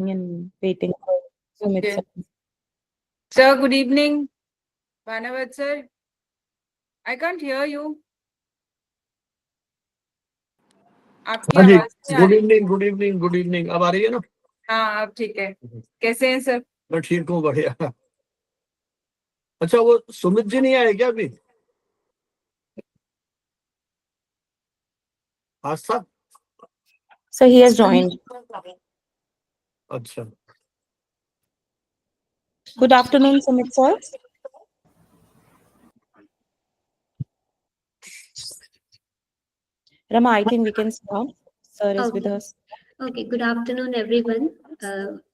talking and waiting for Sumit Okay. sir. Sir, good evening. Banavat sir, I can't hear you. आपकी हाँ जी, आवाज नहीं आ good रही। Evening good evening good evening. अब आ रही है ना? हाँ, अब ठीक है। कैसे हैं सर? मैं ठीक हूँ, बढ़िया। अच्छा, वो सुमित जी नहीं आए क्या अभी? आज था? So he has joined. अच्छा, Good afternoon, Sumit sir. Rama, I think we can start. Sir is with us. Okay, good afternoon, everyone.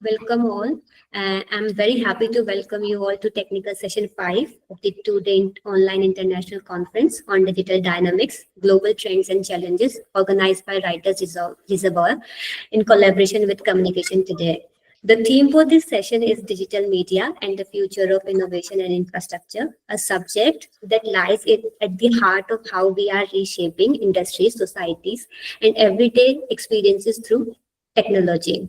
Welcome all. I'm very happy to welcome you all to Technical Session 5 of the two-day online international conference on digital dynamics, global trends and challenges, organized by Writers Reservoir in collaboration with Communication Today. The theme for this session is digital media and the future of innovation and infrastructure, a subject that lies at the heart of how we are reshaping industries, societies, and everyday experiences through technology.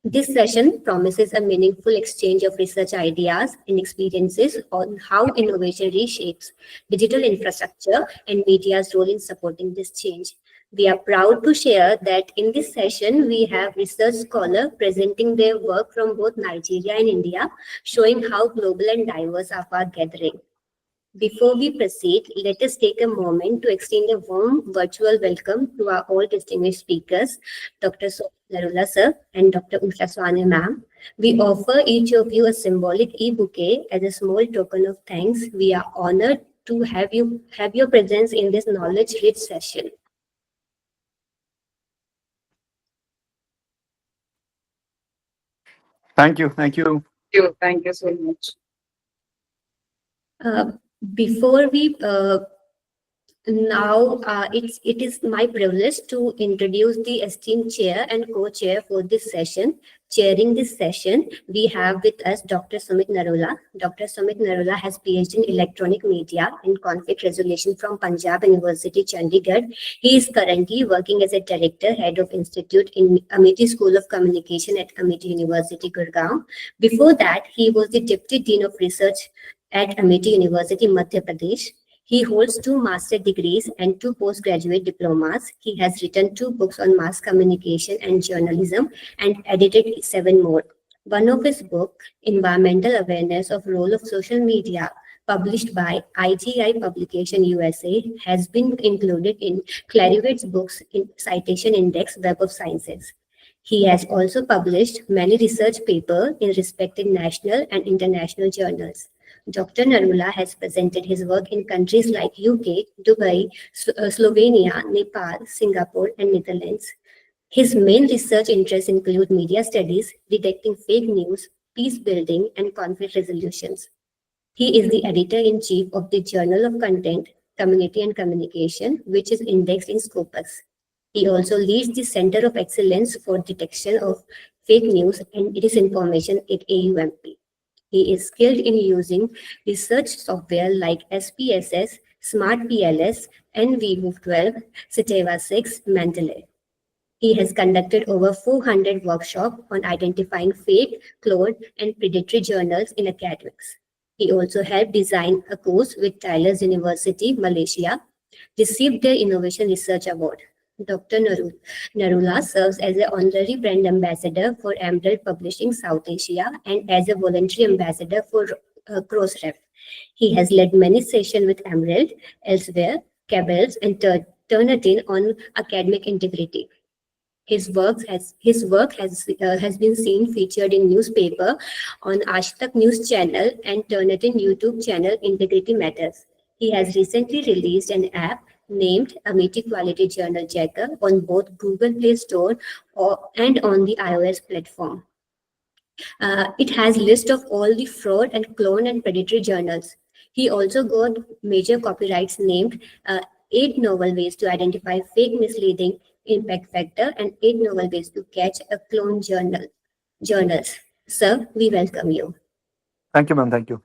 This session promises a meaningful exchange of research ideas and experiences on how innovation reshapes digital infrastructure and media's role in supporting this change. We are proud to share that in this session, we have research scholars presenting their work from both Nigeria and India, showing how global and diverse are our gathering. Before we proceed, let us take a moment to extend a warm virtual welcome to our all distinguished speakers, Dr. Narula sir and Dr. Usha Swane ma'am. We offer each of you a symbolic e-bouquet as a small token of thanks. We are honored to have your presence in this knowledge-rich session. thank you, thank you. Thank you so much. Before we it is my privilege to introduce the esteemed chair and co-chair for this session. Chairing this session, we have with us Dr. Sumit Narula. Dr. Sumit Narula has PhD in Electronic Media and Conflict Resolution from Punjab University, Chandigarh. He is currently working as a Director, Head of Institute in Amity School of Communication at Amity University, Gurgaon. Before that, he was the Deputy Dean of Research at Amity University, Madhya Pradesh. He holds 2 master's degrees and 2 postgraduate diplomas. He has written 2 books on mass communication and journalism and edited 7 more. One of his books, Environmental Awareness of Role of Social Media, published by IGI Publication USA, has been included in Clarivate's books in Citation Index Web of Sciences. He has also published many research papers in respected national and international journals. Dr. Narula has presented his work in countries like UK, Dubai, Slovenia, Nepal, Singapore, and Netherlands. His main research interests include media studies, detecting fake news, peace building, and conflict resolutions. He is the editor-in-chief of the Journal of Content, Community and Communication, which is indexed in Scopus. He also leads the Center of Excellence for Detection of Fake News and Disinformation at AUMP. He is skilled in using research software like SPSS, Smart PLS, NVMove12, Citeva 6, Mendeley. He has conducted over 400 workshops on identifying fake, cloned, and predatory journals in academics. He also helped design a course with Tyler's University, Malaysia, received their Innovation Research Award. Dr. Narula serves as an honorary brand ambassador for Emerald Publishing South Asia and as a voluntary ambassador for Crossref. He has led many sessions with Emerald, elsewhere, Cabells, and Turnitin on academic integrity. His work has been seen featured in newspaper on Ashtak News Channel and Turnitin YouTube channel Integrity Matters. He has recently released an app named Amity Quality Journal Checker on both Google Play Store and on the iOS platform. It has list of all the fraud and clone and predatory journals. He also got major copyrights named 8 novel ways to identify fake, misleading, impact factor, and 8 novel ways to catch a clone journals. Sir, we welcome you. Thank you, ma'am, thank you.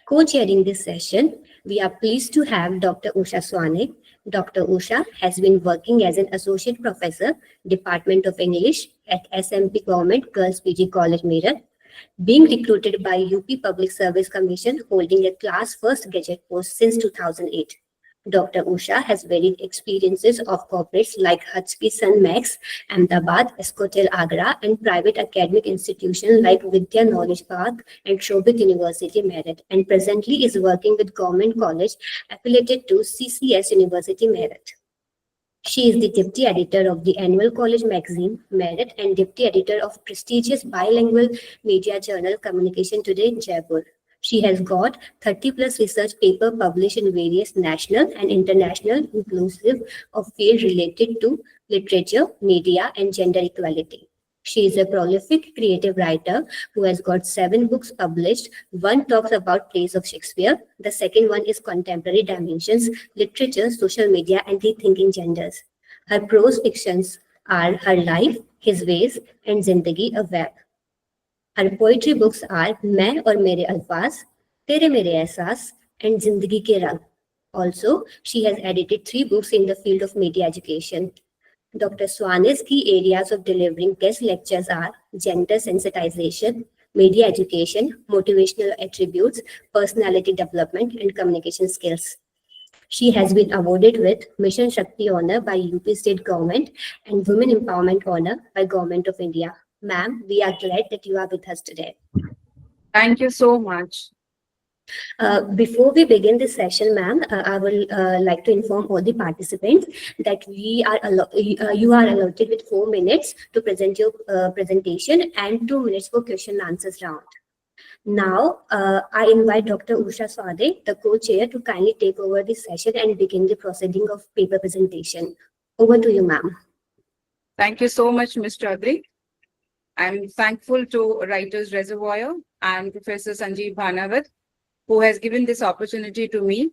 Co-chairing this session, we are pleased to have Dr. Usha Swane. Dr. Usha has been working as an associate professor, Department of English at SMP Government Girls PG College, Meerut, being recruited by UP Public Service Commission, holding a class first gadget post since 2008. Dr. Usha has varied experiences of corporates like Hutchki Sun Max, Ahmedabad, Escotel Agra, and private academic institutions like Vidya Knowledge Park and Shobit University, Meerut, and presently is working with government college affiliated to CCS University, Meerut. She is the deputy editor of the annual college magazine, Merit, and deputy editor of prestigious bilingual media journal Communication Today, Jaipur. She has got 30 plus research paper published in various national and international inclusive of field related to literature, media, and gender equality. She is a prolific creative writer who has got 7 books published. One talks about plays of Shakespeare. The second one is Contemporary Dimensions, Literature, Social Media, and Rethinking Genders. Her prose fictions are Her Life, His Ways, and Zindagi a Web. Her poetry books are मैं और मेरे अल्फाज, तेरे मेरे एहसास, and जिंदगी के रंग. Also, she has edited 3 books in the field of media education. Dr. Swane's key areas of delivering guest lectures are gender sensitization, media education, motivational attributes, personality development, and communication skills. She has been awarded with Mission Shakti Honor by UP State Government and Women Empowerment Honor by Government of India. Ma'am, we are glad that you are with us today. Thank you so much. Before we begin this session, ma'am, I will like to inform all the participants that you are allotted with 4 minutes to present your presentation and 2 minutes for question and answers round. Now, I invite Dr. Usha Swade, the co-chair, to kindly take over this session and begin the proceeding of paper presentation. Over to you, ma'am. Thank you so much, Ms. Chaudhary. I'm thankful to Writers Reservoir and Professor Sanjeev Bhanavat, who has given this opportunity to me.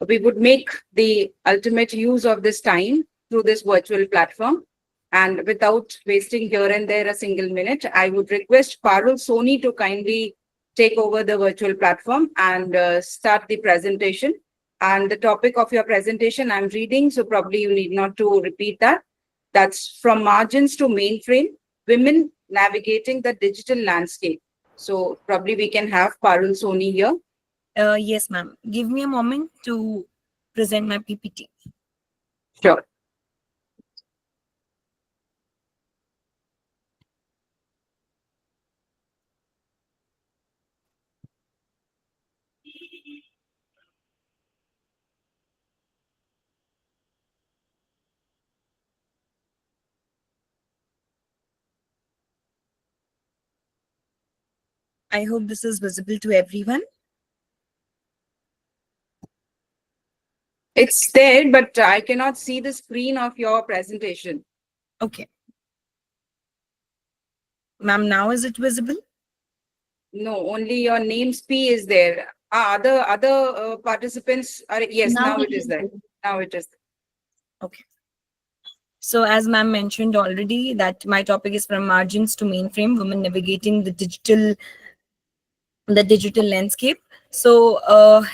We would make the ultimate use of this time through this virtual platform. And without wasting here and there a single minute, I would request Parul Soni to kindly take over the virtual platform and start the presentation. And the topic of your presentation I'm reading, so probably you need not to repeat that. That's From Margins to Mainframe, Women Navigating the Digital Landscape. So probably we can have Parul Soni here. Yes, ma'am. Give me a moment to present my PPT. Sure. I hope this is visible to everyone. It's there, but I cannot see the screen of your presentation. Okay. Ma'am, now is it visible? No, only your name P is there. Other participants are, yes, now it is there. Now it is. Okay. So as ma'am mentioned already, that my topic is From Margins to Mainframe, Women Navigating the Digital Landscape. So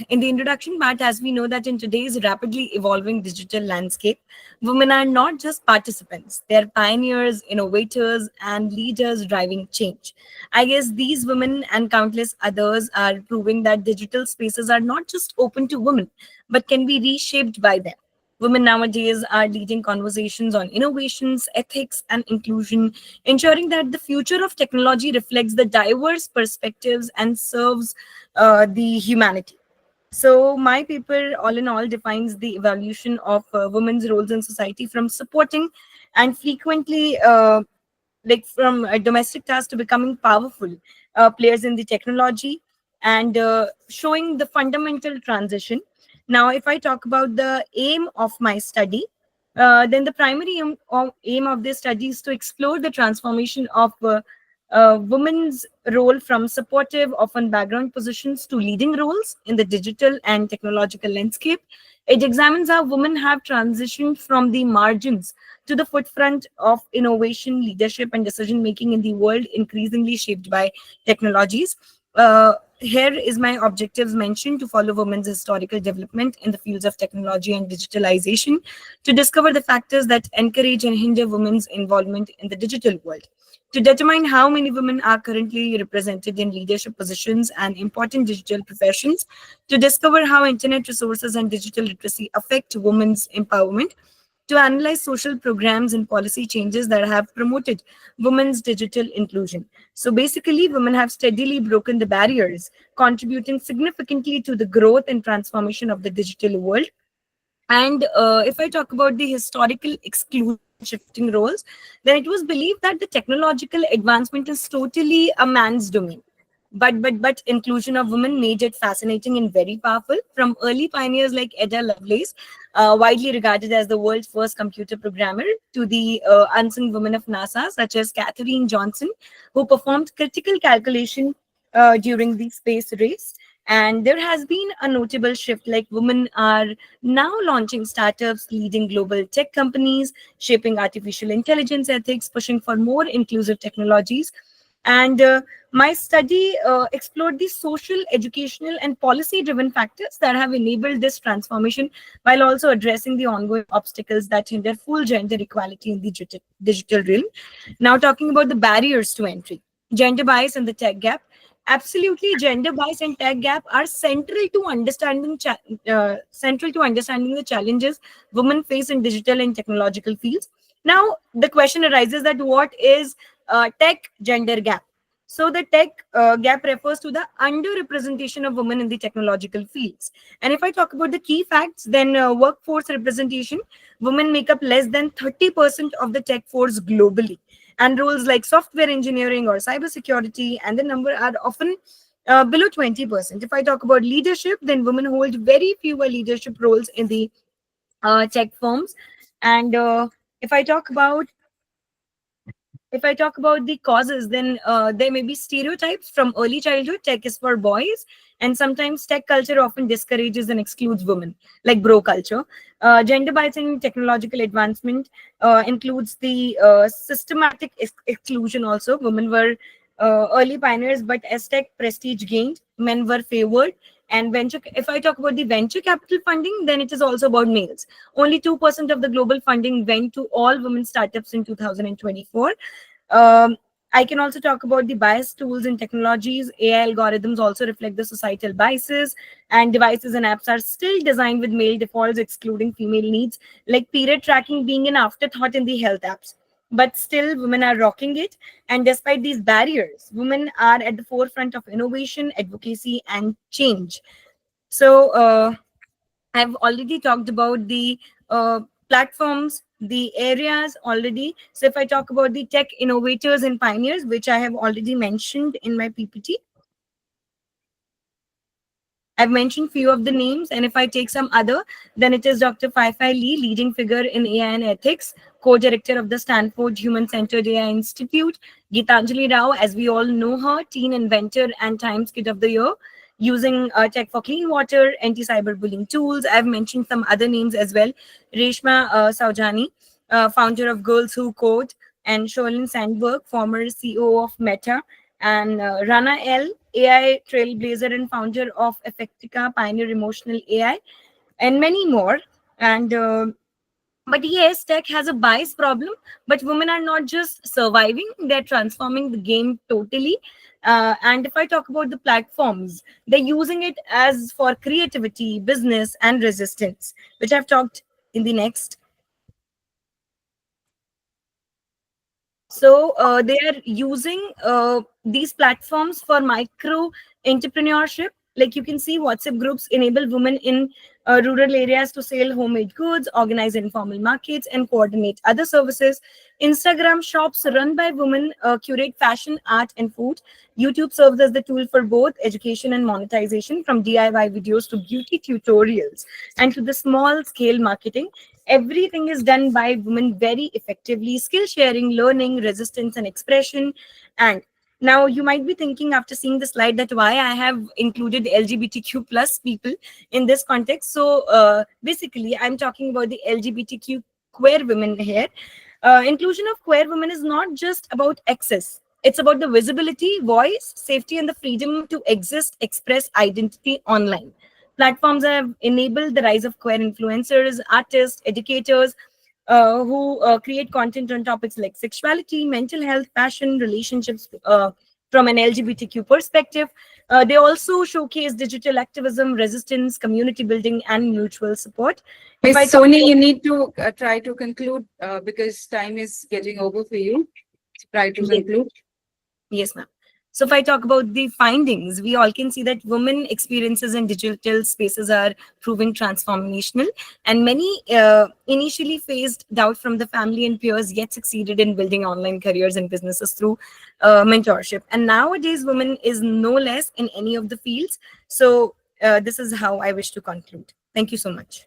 in the introduction part, as we know that in today's rapidly evolving digital landscape, women are not just participants, they're pioneers, innovators, and leaders driving change. I guess these women and countless others are proving that digital spaces are not just open to women, but can be reshaped by them. Women nowadays are leading conversations on innovations, ethics, and inclusion, ensuring that the future of technology reflects the diverse perspectives and serves the humanity. So my paper, all in all, defines the evolution of women's roles in society from supporting and frequently like from a domestic task to becoming powerful players in the technology and showing the fundamental transition. Now, if I talk about the aim of my study, then the primary aim of this study is to explore the transformation of women's role from supportive, often background positions to leading roles in the digital and technological landscape. It examines how women have transitioned from the margins to the forefront of innovation, leadership, and decision making in the world increasingly shaped by technologies. here is my objectives mentioned: to follow women's historical development in the fields of technology and digitalization, to discover the factors that encourage and hinder women's involvement in the digital world, to determine how many women are currently represented in leadership positions and important digital professions, to discover how internet resources and digital literacy affect women's empowerment, to analyze social programs and policy changes that have promoted women's digital inclusion. So basically, women have steadily broken the barriers, contributing significantly to the growth and transformation of the digital world. And if I talk about the historical exclusion and shifting roles, then it was believed that the technological advancement is totally a man's domain. But inclusion of women made it fascinating and very powerful. From early pioneers like Ada Lovelace, widely regarded as the world's first computer programmer, to the unsung women of NASA, such as Katherine Johnson, who performed critical calculation during the space race. And there has been a notable shift, like women are now launching startups, leading global tech companies, shaping artificial intelligence ethics, pushing for more inclusive technologies. And my study explored the social, educational, and policy driven factors that have enabled this transformation, while also addressing the ongoing obstacles that hinder full gender equality in the digital realm. Now, talking about the barriers to entry, gender bias and the tech gap. Absolutely, gender bias and tech gap are central to understanding the challenges women face in digital and technological fields. Now, the question arises that what is tech gender gap? So the tech gap refers to the underrepresentation of women in the technological fields. And if I talk about the key facts, then workforce representation, women make up less than 30% of the tech force globally. And roles like software engineering or cybersecurity, and the number are often below 20%. If I talk about leadership, then women hold very fewer leadership roles in the tech firms. And if I talk about if I talk about the causes, then there may be stereotypes from early childhood. Tech is for boys, and sometimes tech culture often discourages and excludes women, like bro culture. Gender bias in technological advancement includes the systematic exclusion also. Women were early pioneers, but as tech prestige gained, men were favored. And if I talk about the venture capital funding, then it is also about males. Only 2% of the global funding went to all women startups in 2024. Um, I can also talk about the bias tools and technologies. AI algorithms also reflect the societal biases, and devices and apps are still designed with male defaults, excluding female needs, like period tracking being an afterthought in the health apps. But still, women are rocking it. And despite these barriers, women are at the forefront of innovation, advocacy, and change. So, I've already talked about the platforms, the areas already. So if I talk about the tech innovators and pioneers, which I have already mentioned in my PPT, I've mentioned few of the names, and if I take some other, then it is Dr. Fai Lee, leading figure in AI and ethics, co-director of the Stanford Human-Centered AI Institute; Geetanjali Rao, as we all know her, teen inventor and Times Kid of the Year, using tech for clean water, anti-cyberbullying tools. I've mentioned some other names as well. Reshma Saujani, founder of Girls Who Code; and Sholin Sandberg, former CEO of Meta; and Rana L, AI trailblazer and founder of Effectica, pioneer emotional AI, and many more. And but yes, tech has a bias problem, but women are not just surviving, they're transforming the game totally. And if I talk about the platforms, they're using it as for creativity, business, and resistance, which I've talked in the next. So they are using these platforms for micro entrepreneurship. Like you can see, WhatsApp groups enable women in rural areas to sell homemade goods, organize informal markets, and coordinate other services. Instagram shops run by women curate fashion, art, and food. YouTube serves as the tool for both education and monetization, from DIY videos to beauty tutorials and to the small scale marketing. Everything is done by women very effectively. Skill sharing, learning, resistance, and expression. And now you might be thinking, after seeing the slide, that why I have included LGBTQ plus people in this context. So basically, I'm talking about the LGBTQ queer women here. Inclusion of queer women is not just about access, It's about the visibility, voice, safety, and the freedom to exist, express identity online. Platforms have enabled the rise of queer influencers, artists, educators who create content on topics like sexuality, mental health, fashion, relationships from an LGBTQ perspective. They also showcase digital activism, resistance, community building, and mutual support. If I Miss talk Soni, you need to try to conclude because time is getting over for you. Try to Yes, conclude. yes, ma'am. So if I talk about the findings, we all can see that women experiences in digital spaces are proving transformational, and many initially faced doubt from the family and peers, yet succeeded in building online careers and businesses through mentorship. And nowadays, women is no less in any of the fields. So this is how I wish to conclude. Thank you so much.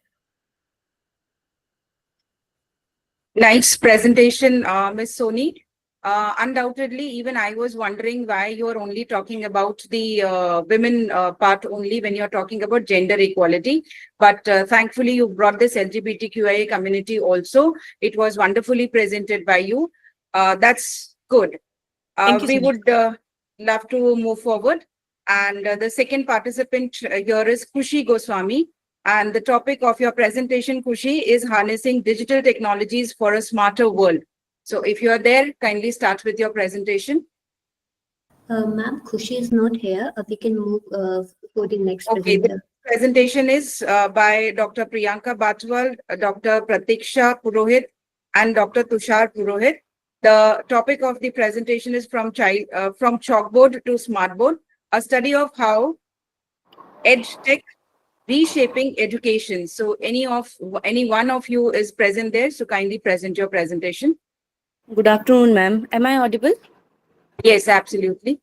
Nice presentation, Miss Soni. Undoubtedly, even I was wondering why you're only talking about the women part only when you're talking about gender equality. But thankfully, you brought this LGBTQIA community also. It was wonderfully presented by you. That's good. Thank you We so much. would love to move forward. And the second participant here is Kushi Goswami. And the topic of your presentation, Kushi, is harnessing digital technologies for a smarter world. So if you are there, kindly start with your presentation. Ma'am, Khushi is not here. We can move for the next Okay, the presenter. presentation is by Dr. Priyanka Batwal, Dr. Pratiksha Purohit, and Dr. Tushar Purohit. The topic of the presentation is from chalkboard to smartboard, a study of how EdTech reshaping education. So any one of you is present there, so kindly present your presentation. Good afternoon, ma'am. Am I audible? Yes, absolutely.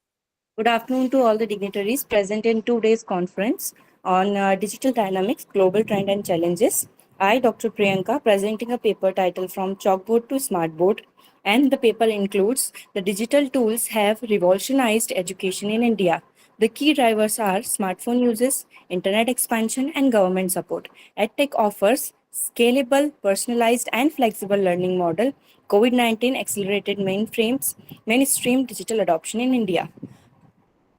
Good afternoon to all the dignitaries present in today's conference on digital dynamics, global trend and challenges. I, Dr. Priyanka, presenting a paper titled From Chalkboard to Smartboard, and the paper includes the digital tools have revolutionized education in India. The key drivers are smartphone uses, internet expansion, and government support. EdTech offers scalable, personalized, and flexible learning model. COVID-19 accelerated mainstream digital adoption in India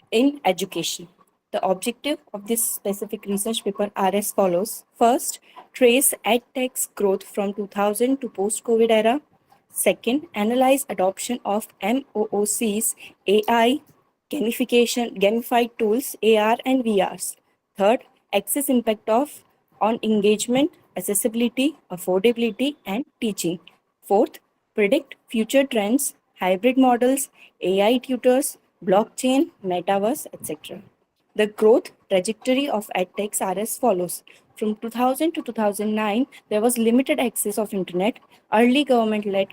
in education. The objective of this specific research paper are as follows. First, trace edtech's growth from 2000 to post-COVID era. Second, analyze adoption of MOOCs, AI, gamified tools, AR and VRs. Third, access impact of on engagement, accessibility, affordability, and teaching. Fourth, predict future trends, hybrid models, AI tutors, blockchain, metaverse, etc. The growth trajectory of edtechs are as follows. From 2000 to 2009, there was limited access of internet, early government-led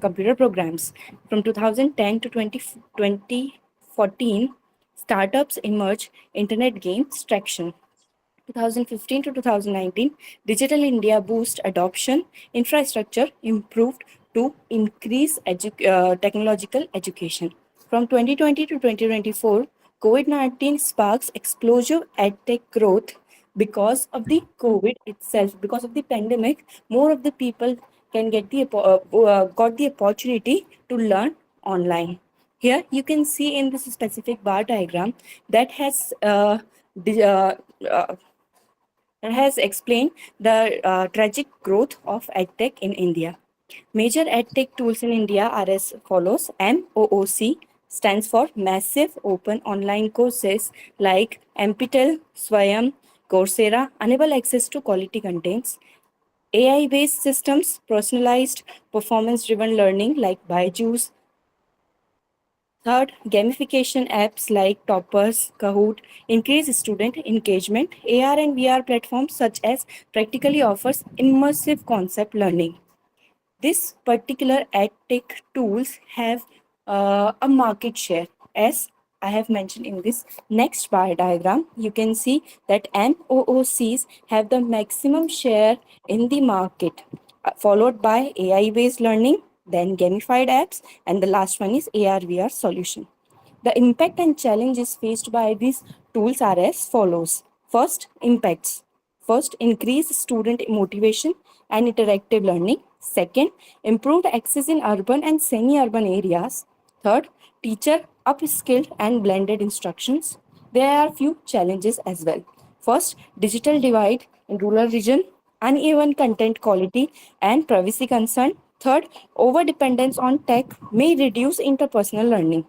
computer programs. From 2010 to 2014, startups emerged, internet gains traction. 2015 to 2019, Digital India boost adoption, infrastructure improved to increase technological education. From 2020 to 2024, COVID-19 sparks explosive edtech growth because of the COVID itself, because of the pandemic. More of the people can got the opportunity to learn online. Here you can see in this specific bar diagram that uh, has explained the tragic growth of edtech in India. Major edtech tools in India are as follows. MOOC stands for Massive Open Online Courses like NPTEL, Swayam, Coursera enable access to quality contents. AI-based systems, personalized, performance-driven learning like Byju's. Third, gamification apps like Toppers, Kahoot increase student engagement. AR and VR platforms such as practically offers immersive concept learning. This particular edtech tools have a market share. As I have mentioned in this next bar diagram, you can see that MOOCs have the maximum share in the market, followed by AI-based learning, then gamified apps, and the last one is AR/VR solution. The impact and challenges faced by these tools are as follows. First, impacts. First, increase student motivation and interactive learning. Second, improved access in urban and semi-urban areas. Third, teacher upskilled and blended instructions. There are few challenges as well. First, digital divide in rural region, uneven content quality and privacy concern. Third, over dependence on tech may reduce interpersonal learning.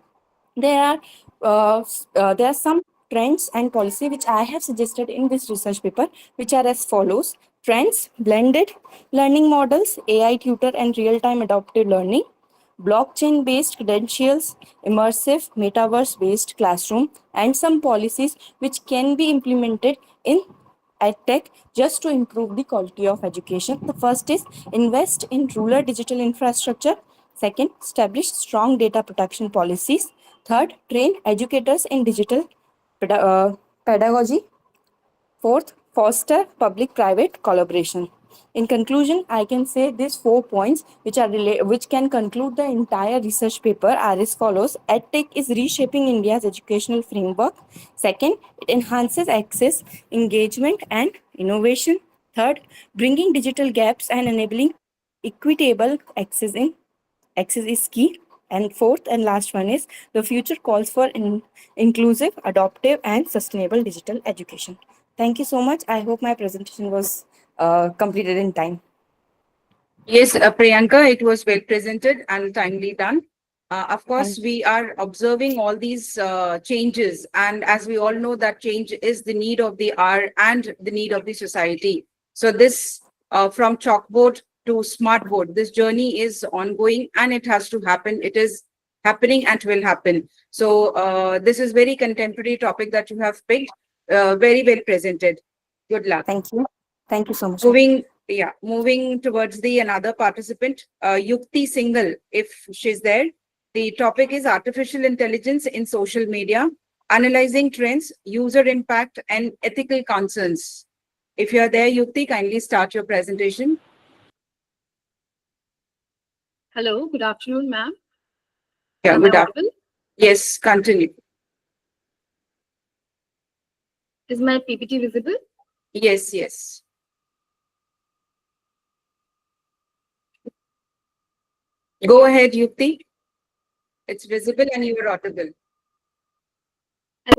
There are some trends and policy which I have suggested in this research paper, which are as follows: trends, blended learning models, AI tutor and real-time adaptive learning, blockchain-based credentials, immersive metaverse-based classroom, and some policies which can be implemented in EdTech just to improve the quality of education. The first is invest in rural digital infrastructure. Second, establish strong data protection policies. Third, train educators in digital pedagogy. Fourth, foster public-private collaboration. In conclusion, I can say these 4 points which can conclude the entire research paper are as follows. EdTech is reshaping India's educational framework. Second, it enhances access, engagement, and innovation. Third, bringing digital gaps and enabling equitable access is key. And fourth and last one is the future calls for inclusive, adaptive, and sustainable digital education. Thank you so much. I hope my presentation was completed in time. Yes, Priyanka, it was well presented and timely done. Of course, Thank we are observing all these changes, and as we all know, that change is the need of the hour and the need of the society. So this, from chalkboard to smartboard, this journey is ongoing and it has to happen. It is happening and will happen. So this is very contemporary topic that you have picked. Very well presented. Good luck. Thank you. Thank you so much. Moving towards the another participant, Yukti Singhal, if she's there. The topic is artificial intelligence in social media, analyzing trends, user impact, and ethical concerns. If you are there, Yukti, kindly start your presentation. Hello, good afternoon, ma'am. Yeah, Am good I afternoon. audible? Yes, continue. Is my PPT visible? Yes, yes. Go ahead, Yukti. It's visible and you are audible.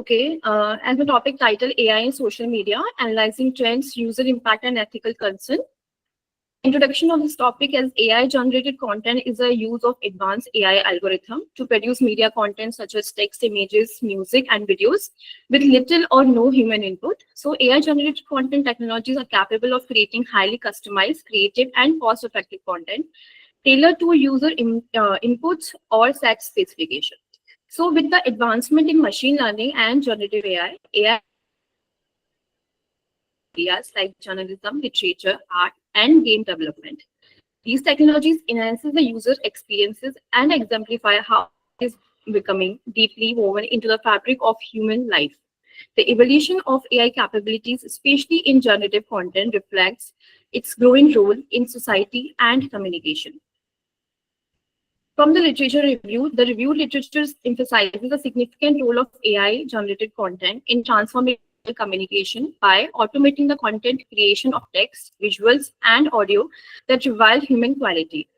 Okay, as the topic title, AI in social media, analyzing trends, user impact, and ethical concern. Introduction of this topic as AI generated content is a use of advanced AI algorithm to produce media content such as text, images, music, and videos with little or no human input. So AI generated content technologies are capable of creating highly customized, creative, and cost-effective content tailored to user inputs or set specification. So with the advancement in machine learning and generative AI areas like journalism, literature, art, and game development. These technologies enhances the user experiences and exemplify how it is becoming deeply woven into the fabric of human life. The evolution of AI capabilities, especially in generative content, reflects its growing role in society and communication. From the literature review, the review literature emphasizes the significant role of AI-generated content in transforming communication by automating the content creation of text, visuals, and audio that rival human quality.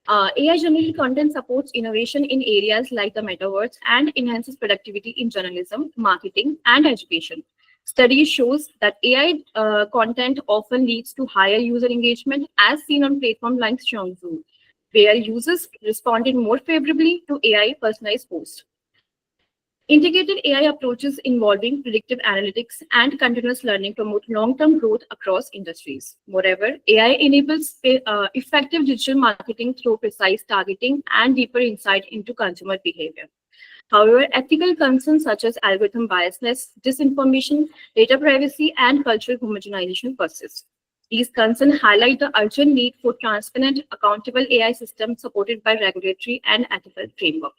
AI-generated content supports innovation in areas like the metaverse and enhances productivity in journalism, marketing, and education. Study shows that AI content often leads to higher user engagement, as seen on platforms like Xiaohongshu, where users responded more favorably to AI personalized posts. Integrated AI approaches involving predictive analytics and continuous learning promote long-term growth across industries. Moreover, AI enables effective digital marketing through precise targeting and deeper insight into consumer behavior. However, ethical concerns such as algorithm biasness, disinformation, data privacy, and cultural homogenization persist. These concerns highlight the urgent need for transparent, accountable AI systems supported by regulatory and ethical framework.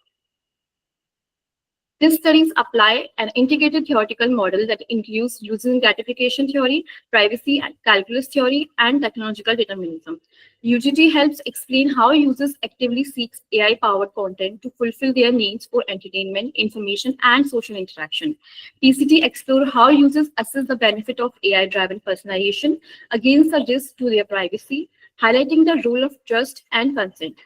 These studies apply an integrated theoretical model that includes user gratification theory, privacy and calculus theory, and technological determinism. UGT helps explain how users actively seek AI-powered content to fulfill their needs for entertainment, information, and social interaction. PCT explores how users assess the benefit of AI-driven personalization against the risk to their privacy, highlighting the role of trust and consent.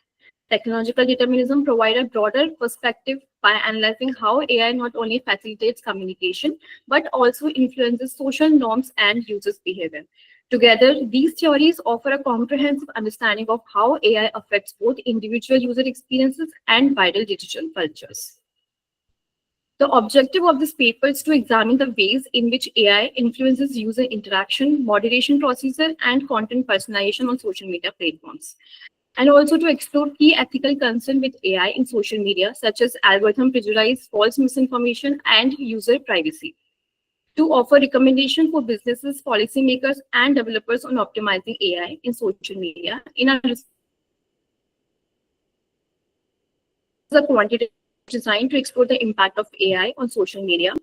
Technological determinism provides a broader perspective by analyzing how AI not only facilitates communication, but also influences social norms and users' behavior. Together, these theories offer a comprehensive understanding of how AI affects both individual user experiences and vital digital cultures. The objective of this paper is to examine the ways in which AI influences user interaction, moderation procedure, and content personalization on social media platforms, and also to explore key ethical concerns with AI in social media, such as algorithm prejudice, false misinformation, and user privacy. To offer recommendations for businesses, policymakers, and developers on optimizing AI in social media. In a quantitative designed to explore the impact of AI on social media.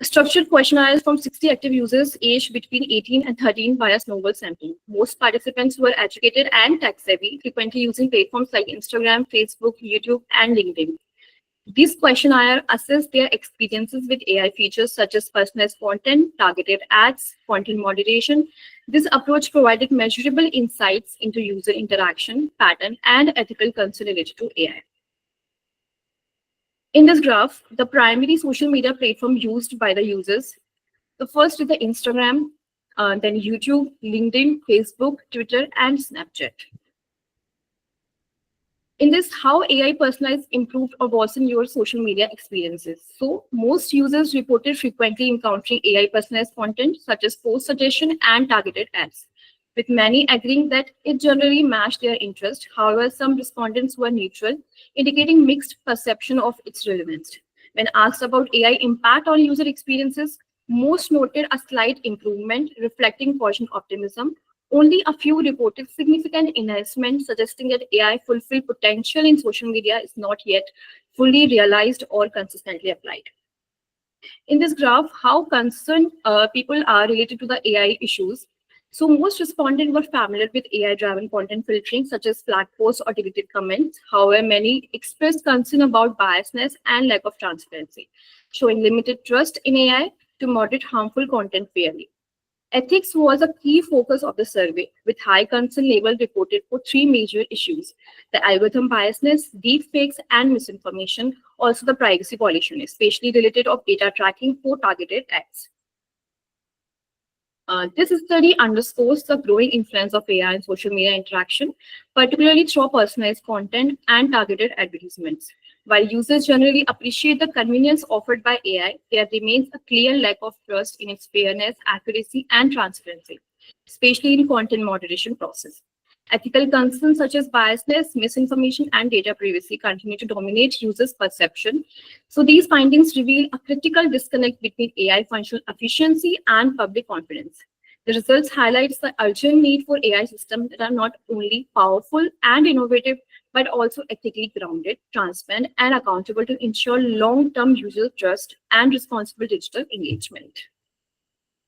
Structured questionnaires from 60 active users aged between 18 and 13 via snowball sampling. Most participants were educated and tech-savvy, frequently using platforms like Instagram, Facebook, YouTube, and LinkedIn. These questionnaires assess their experiences with AI features such as personalized content, targeted ads, content moderation. This approach provided measurable insights into user interaction, pattern, and ethical concerns related to AI. In this graph, the primary social media platform used by the users, the first is the Instagram, then YouTube, LinkedIn, Facebook, Twitter, and Snapchat. In this, how AI personalized, improved, or worsened your social media experiences. So most users reported frequently encountering AI personalized content such as post suggestion and targeted ads, with many agreeing that it generally matched their interest. However, some respondents were neutral, indicating mixed perception of its relevance. When asked about AI impact on user experiences, most noted a slight improvement, reflecting cautious optimism. Only a few reported significant enhancement, suggesting that AI fulfilled potential in social media is not yet fully realized or consistently applied. In this graph, how concerned people are related to the AI issues. So most respondents were familiar with AI-driven content filtering, such as flag posts or deleted comments. However, many expressed concern about biasness and lack of transparency, showing limited trust in AI to moderate harmful content fairly. Ethics was a key focus of the survey, with high concern level reported for three major issues: the algorithm biasness, deepfakes, and misinformation, also the privacy violation, especially related of data tracking for targeted ads. This study underscores the growing influence of AI in social media interaction, particularly through personalized content and targeted advertisements. While users generally appreciate the convenience offered by AI, there remains a clear lack of trust in its fairness, accuracy, and transparency, especially in content moderation process. Ethical concerns such as biasness, misinformation, and data privacy continue to dominate users' perception. So these findings reveal a critical disconnect between AI functional efficiency and public confidence. The results highlights the urgent need for AI systems that are not only powerful and innovative, but also ethically grounded, transparent, and accountable to ensure long-term user trust and responsible digital engagement.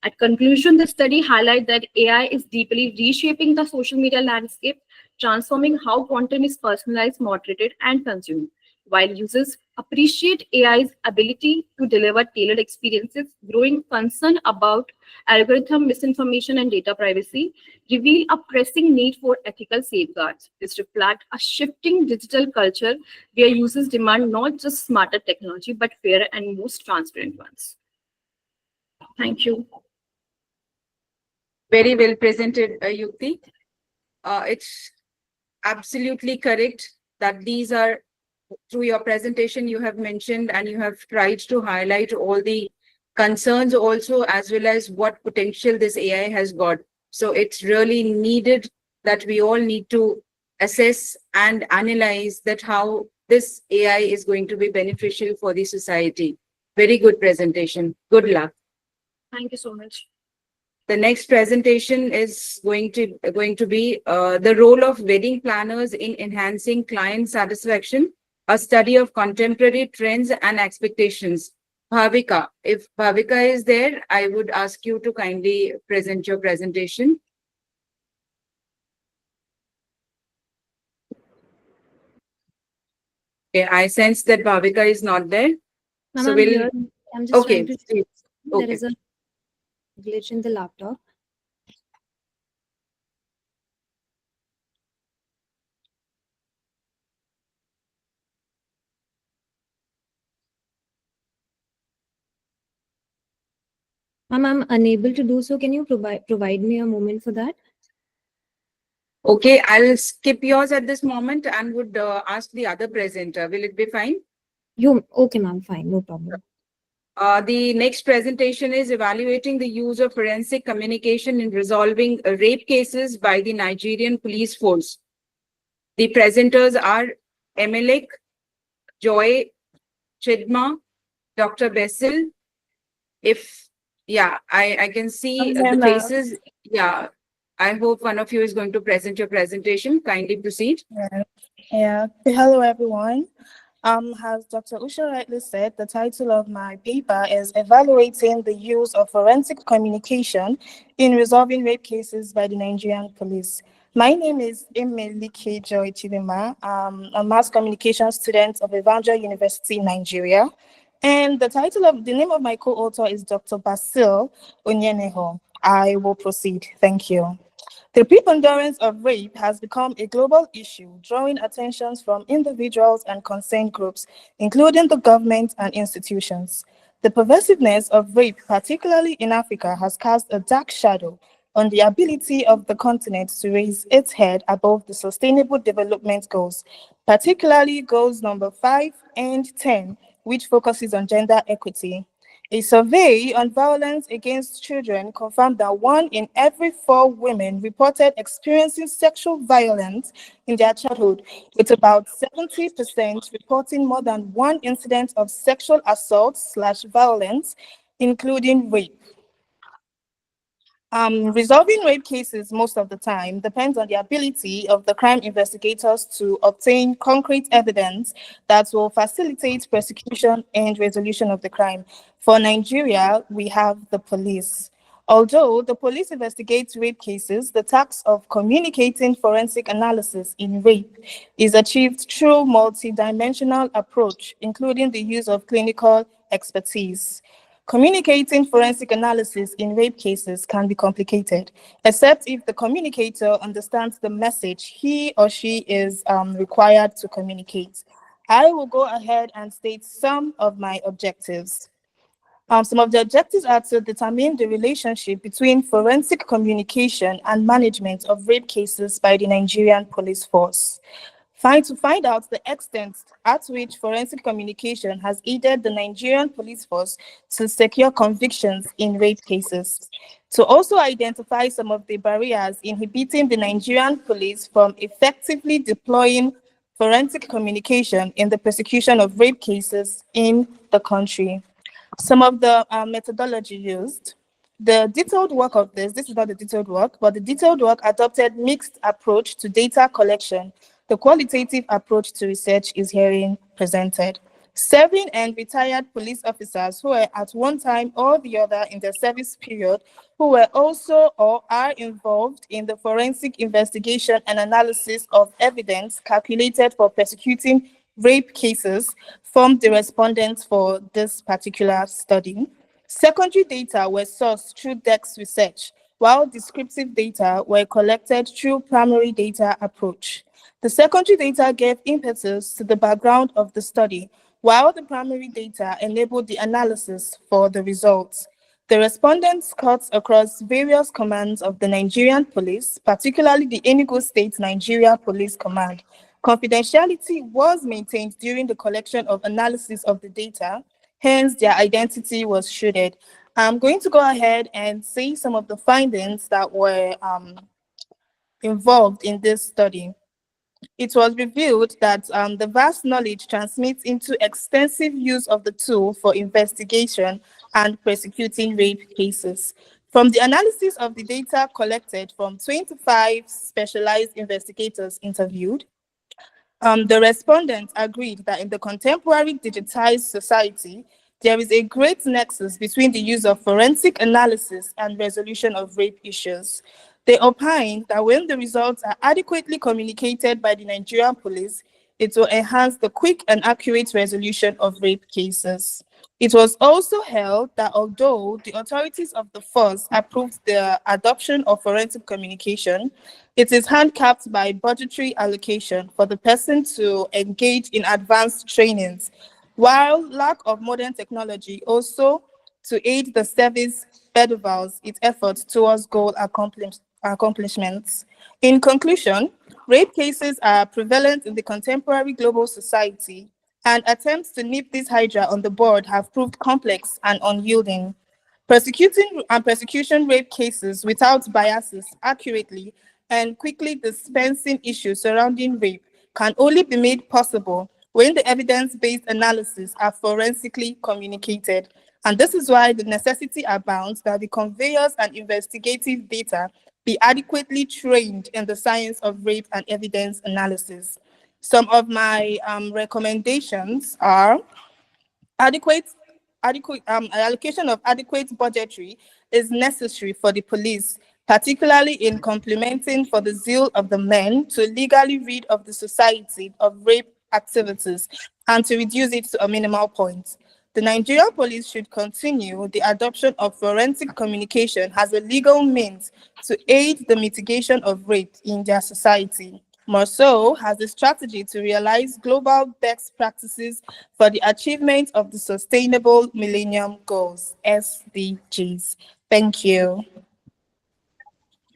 At conclusion, the study highlights that AI is deeply reshaping the social media landscape, transforming how content is personalized, moderated, and consumed. While users appreciate AI's ability to deliver tailored experiences, growing concern about algorithm misinformation and data privacy reveal a pressing need for ethical safeguards. This reflects a shifting digital culture where users demand not just smarter technology, but fairer and most transparent ones. Thank you. Very well presented, Yukti. It's absolutely correct that these are, through your presentation, you have mentioned and you have tried to highlight all the concerns also, as well as what potential this AI has got. So it's really needed that we all need to assess and analyze that how this AI is going to be beneficial for the society. Very good presentation. Good luck. Thank you so much. The next presentation is going to be the role of wedding planners in enhancing client satisfaction, a study of contemporary trends and expectations. Bhavika, if Bhavika is there, I would ask you to kindly present your presentation. Okay, I sense that Bhavika is not there. Ma'am, So I'm we'll, here. I'm just okay, trying to. please. There Okay. is a glitch in the laptop. Ma'am, I'm unable to do so. Can you provide me a moment for that? Okay, I'll skip yours at this moment and would ask the other presenter. Will it be fine? You okay, ma'am? Fine, no problem. The next presentation is evaluating the use of forensic communication in resolving rape cases by the Nigerian police force. The presenters are Emelek, Joy, Chidma, Dr. Basil. If, yeah, I can see the faces. Yeah, I hope one of you is going to present your presentation. Kindly proceed. Yeah. Hello, everyone. As Dr. Usha rightly said, the title of my paper is Evaluating the Use of Forensic Communication in Resolving Rape Cases by the Nigerian Police. My name is Emelike Joy Chidima. I'm a mass communication student of Evangel University, Nigeria. And the name of my co-author is Dr. Basil Onyeneho. I will proceed. Thank you. The preponderance of rape has become a global issue, drawing attentions from individuals and concerned groups, including the government and institutions. The pervasiveness of rape, particularly in Africa, has cast a dark shadow on the ability of the continent to raise its head above the Sustainable Development Goals, particularly goals number 5 and 10, which focuses on gender equity. A survey on violence against children confirmed that 1 in every 4 women reported experiencing sexual violence in their childhood, with about 70% reporting more than one incident of sexual assault/violence, including rape. Resolving rape cases most of the time depends on the ability of the crime investigators to obtain concrete evidence that will facilitate prosecution and resolution of the crime. For Nigeria, we have the police. Although the police investigates rape cases, the task of communicating forensic analysis in rape is achieved through multidimensional approach, including the use of clinical expertise. Communicating forensic analysis in rape cases can be complicated, except if the communicator understands the message he or she is required to communicate. I will go ahead and state some of my objectives. Some of the objectives are to determine the relationship between forensic communication and management of rape cases by the Nigerian police force. To find out the extent at which forensic communication has aided the Nigerian police force to secure convictions in rape cases. To also identify some of the barriers inhibiting the Nigerian police from effectively deploying forensic communication in the prosecution of rape cases in the country. Some of the methodology used. The detailed work of this is not the detailed work, but the detailed work adopted mixed approach to data collection. The qualitative approach to research is herein presented. Serving and retired police officers who were at one time or the other in their service period, who were also or are involved in the forensic investigation and analysis of evidence calculated for prosecuting rape cases, formed the respondents for this particular study. Secondary data were sourced through DEX research, while descriptive data were collected through primary data approach. The secondary data gave impetus to the background of the study, while the primary data enabled the analysis for the results. The respondents cut across various commands of the Nigerian police, particularly the Enugu State Nigeria Police Command. Confidentiality was maintained during the collection of analysis of the data, hence their identity was shielded. I'm going to go ahead and say some of the findings that were involved in this study. It was revealed that the vast knowledge transmits into extensive use of the tool for investigation and prosecuting rape cases. From the analysis of the data collected from 25 specialized investigators interviewed, the respondents agreed that in the contemporary digitized society, there is a great nexus between the use of forensic analysis and resolution of rape issues. They opined that when the results are adequately communicated by the Nigerian police, it will enhance the quick and accurate resolution of rape cases. It was also held that although the authorities of the force approved the adoption of forensic communication, it is handicapped by budgetary allocation for the person to engage in advanced trainings, while lack of modern technology also to aid the service betters its efforts towards accomplishments. In conclusion, rape cases are prevalent in the contemporary global society, and attempts to nip this hydra on the bud have proved complex and unyielding. Prosecuting and prosecution rape cases without biases accurately and quickly dispensing issues surrounding rape can only be made possible when the evidence-based analysis are forensically communicated. And this is why the necessity abounds that the conveyors and investigative data be adequately trained in the science of rape and evidence analysis. Some of my recommendations are adequate allocation of adequate budgetary is necessary for the police, particularly in complementing for the zeal of the men to legally rid of the society of rape activities and to reduce it to a minimal point. The Nigerian police should continue the adoption of forensic communication as a legal means to aid the mitigation of rape in their society. More so, has a strategy to realize global best practices for the achievement of the Sustainable Millennium Goals, SDGs. Thank you.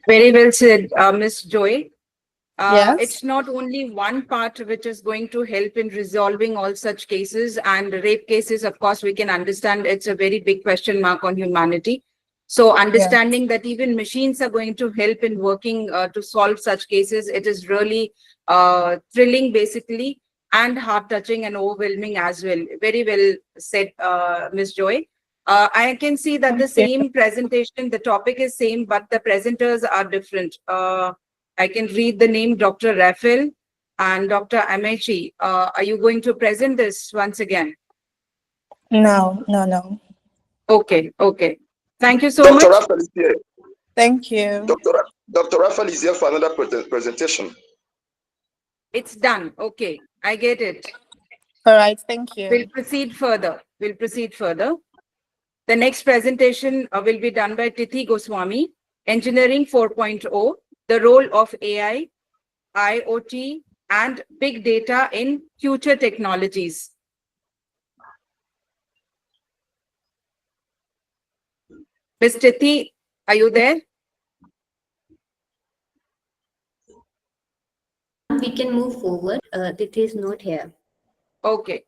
Very well said, Ms. Joy. Yes. It's not only one part which is going to help in resolving all such cases, and rape cases, of course, we can understand it's a very big question mark on humanity. So understanding that even machines are going to help in working to solve such cases, it is really thrilling basically, and heart-touching and overwhelming as well. Very well said, Ms. Joy. I can see that the same presentation, the topic is same, but the presenters are different. I can read the name Dr. Raphael and Dr. Amechi. Are you going to present this once again? No. Okay. Thank you so Dr. much. Raphael is here. Thank you. Dr. Raphael is here for another presentation. It's done. Okay, I get it. All right, thank you. We'll proceed further. The next presentation will be done by Tithi Goswami, Engineering 4.0, the role of AI, IoT, and big data in future technologies. Ms. Tithi, are you there? We can move forward. Tithi is not here. Okay.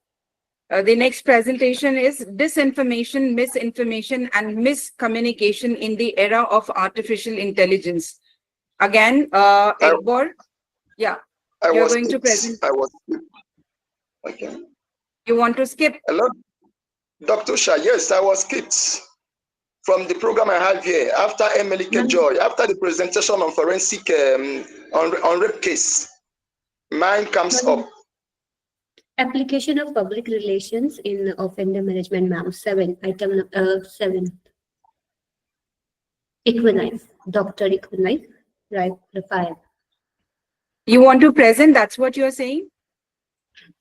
The next presentation is disinformation, misinformation, and miscommunication in the era of artificial intelligence. Again, Egbor, yeah, you're going to present. I was okay. You want to skip? Hello, Dr. Shah. Yes, I was skipped from the program I have here after Emily Joy, after the presentation on forensic on rape case. Mine comes up. Application of public relations in offender management, ma'am. 7, item 7. Equinite, Dr. Equinite, right, Raphael. You want to present, that's what you're saying?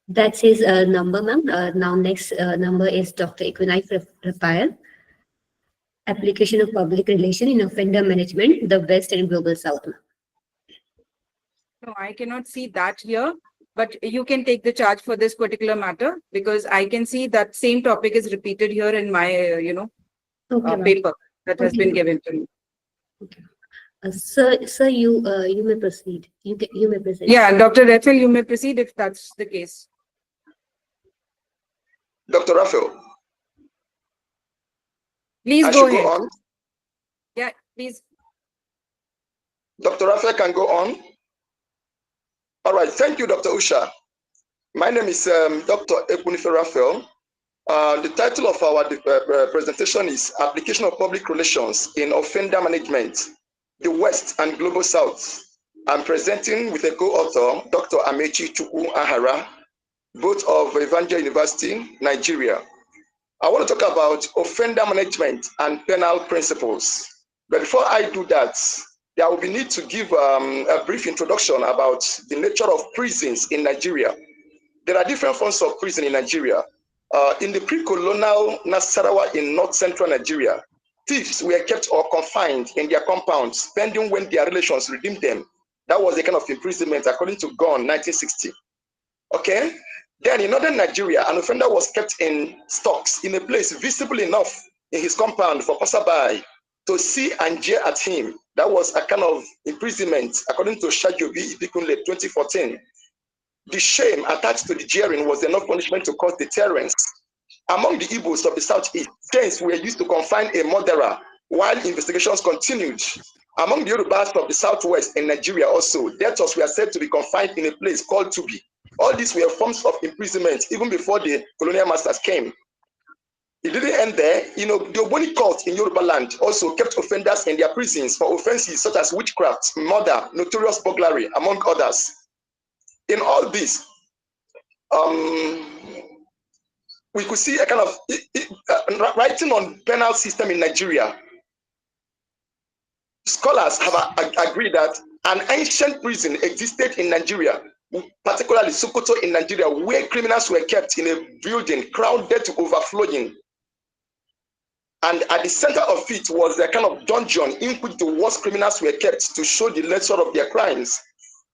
That's his number, ma'am. Now next number is Dr. Equinite Raphael. Application of public relation in offender management, the West and Global South. No, I cannot see that here, but you can take the charge for this particular matter, because I can see that same topic is repeated here in my, paper that has been given to me. Okay. Sir, you may proceed. You may proceed. Yeah, Dr. Raphael, you may proceed if that's the case. Dr. Raphael. Please go ahead. On? Yeah, please. Dr. Raphael can go on. All right, thank you, Dr. Usha. My name is Dr. Ekwunife Raphael. The title of our presentation is Application of Public Relations in Offender Management, the West and Global South. I'm presenting with a co-author, Dr. Amechi Chukwu Ahara, both of Evangel University, Nigeria. I want to talk about offender management and penal principles. But before I do that, there will be need to give a brief introduction about the nature of prisons in Nigeria. There are different forms of prison in Nigeria. In the pre-colonial Nasarawa in north-central Nigeria, thieves were kept or confined in their compounds, pending when their relations redeemed them. That was the kind of imprisonment according to Gon, 1960. Okay? Then in northern Nigeria, an offender was kept in stocks in a place visible enough in his compound for passerby to see and jeer at him. That was a kind of imprisonment, according to Shajobi Ibikunle 2014. The shame attached to the jeering was enough punishment to cause deterrence. Among the Igbos of the Southeast, chains were used to confine a murderer while investigations continued. Among the Yorubas of the Southwest in Nigeria also, debtors were said to be confined in a place called Tubi. All these were forms of imprisonment even before the colonial masters came. It didn't end there. You know, the Ogboni court in Yoruba land also kept offenders in their prisons for offenses such as witchcraft, murder, notorious burglary, among others. In all this, we could see a kind of writing on penal system in Nigeria. Scholars have agreed that an ancient prison existed in Nigeria, particularly Sokoto in Nigeria, where criminals were kept in a building crowded to overflowing. And at the center of it was a kind of dungeon in which the worst criminals were kept to show the lesser of their crimes.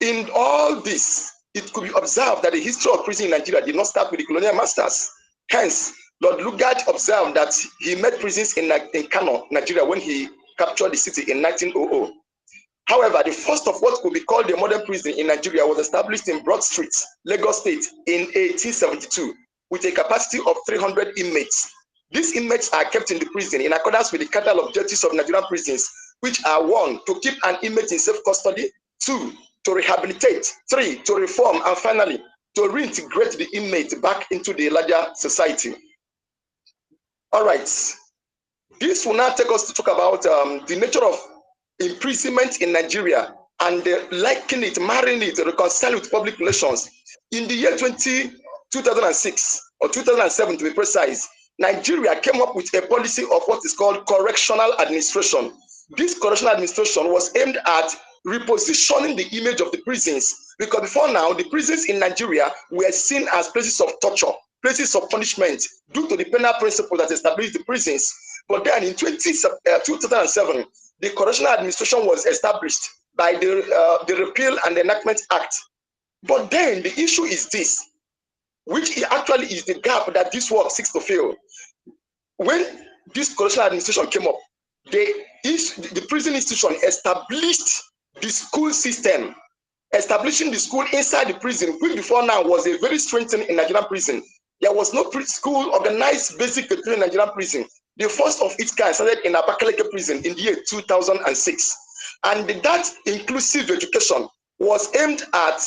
In all this, it could be observed that the history of prison in Nigeria did not start with the colonial masters. Hence, Lord Lugard observed that he met prisons in Kano, Nigeria, when he captured the city in 1900. However, the first of what could be called a modern prison in Nigeria was established in Broad Street, Lagos State, in 1872, with a capacity of 300 inmates. These inmates are kept in the prison in accordance with the Cadre of Justice of Nigerian prisons, which are 1, to keep an inmate in safe custody, 2, to rehabilitate, 3, to reform, and finally, to reintegrate the inmate back into the larger society. All right. This will now take us to talk about the nature of imprisonment in Nigeria and liking it, marrying it, reconciling with public relations. In the year 2006 or 2007 to be precise, Nigeria came up with a policy of what is called correctional administration. This correctional administration was aimed at repositioning the image of the prisons, because before now, the prisons in Nigeria were seen as places of torture, places of punishment, due to the penal principle that established the prisons. But then in 2007, the correctional administration was established by the Repeal and Enactment Act. But then the issue is this, which actually is the gap that this work seeks to fill. When this correctional administration came up, the prison institution established the school system, establishing the school inside the prison, which before now was a very strange thing in Nigerian prison. There was no school organized basic education in Nigerian prison. The first of its kind started in Abakaleke prison in the year 2006. And that inclusive education was aimed at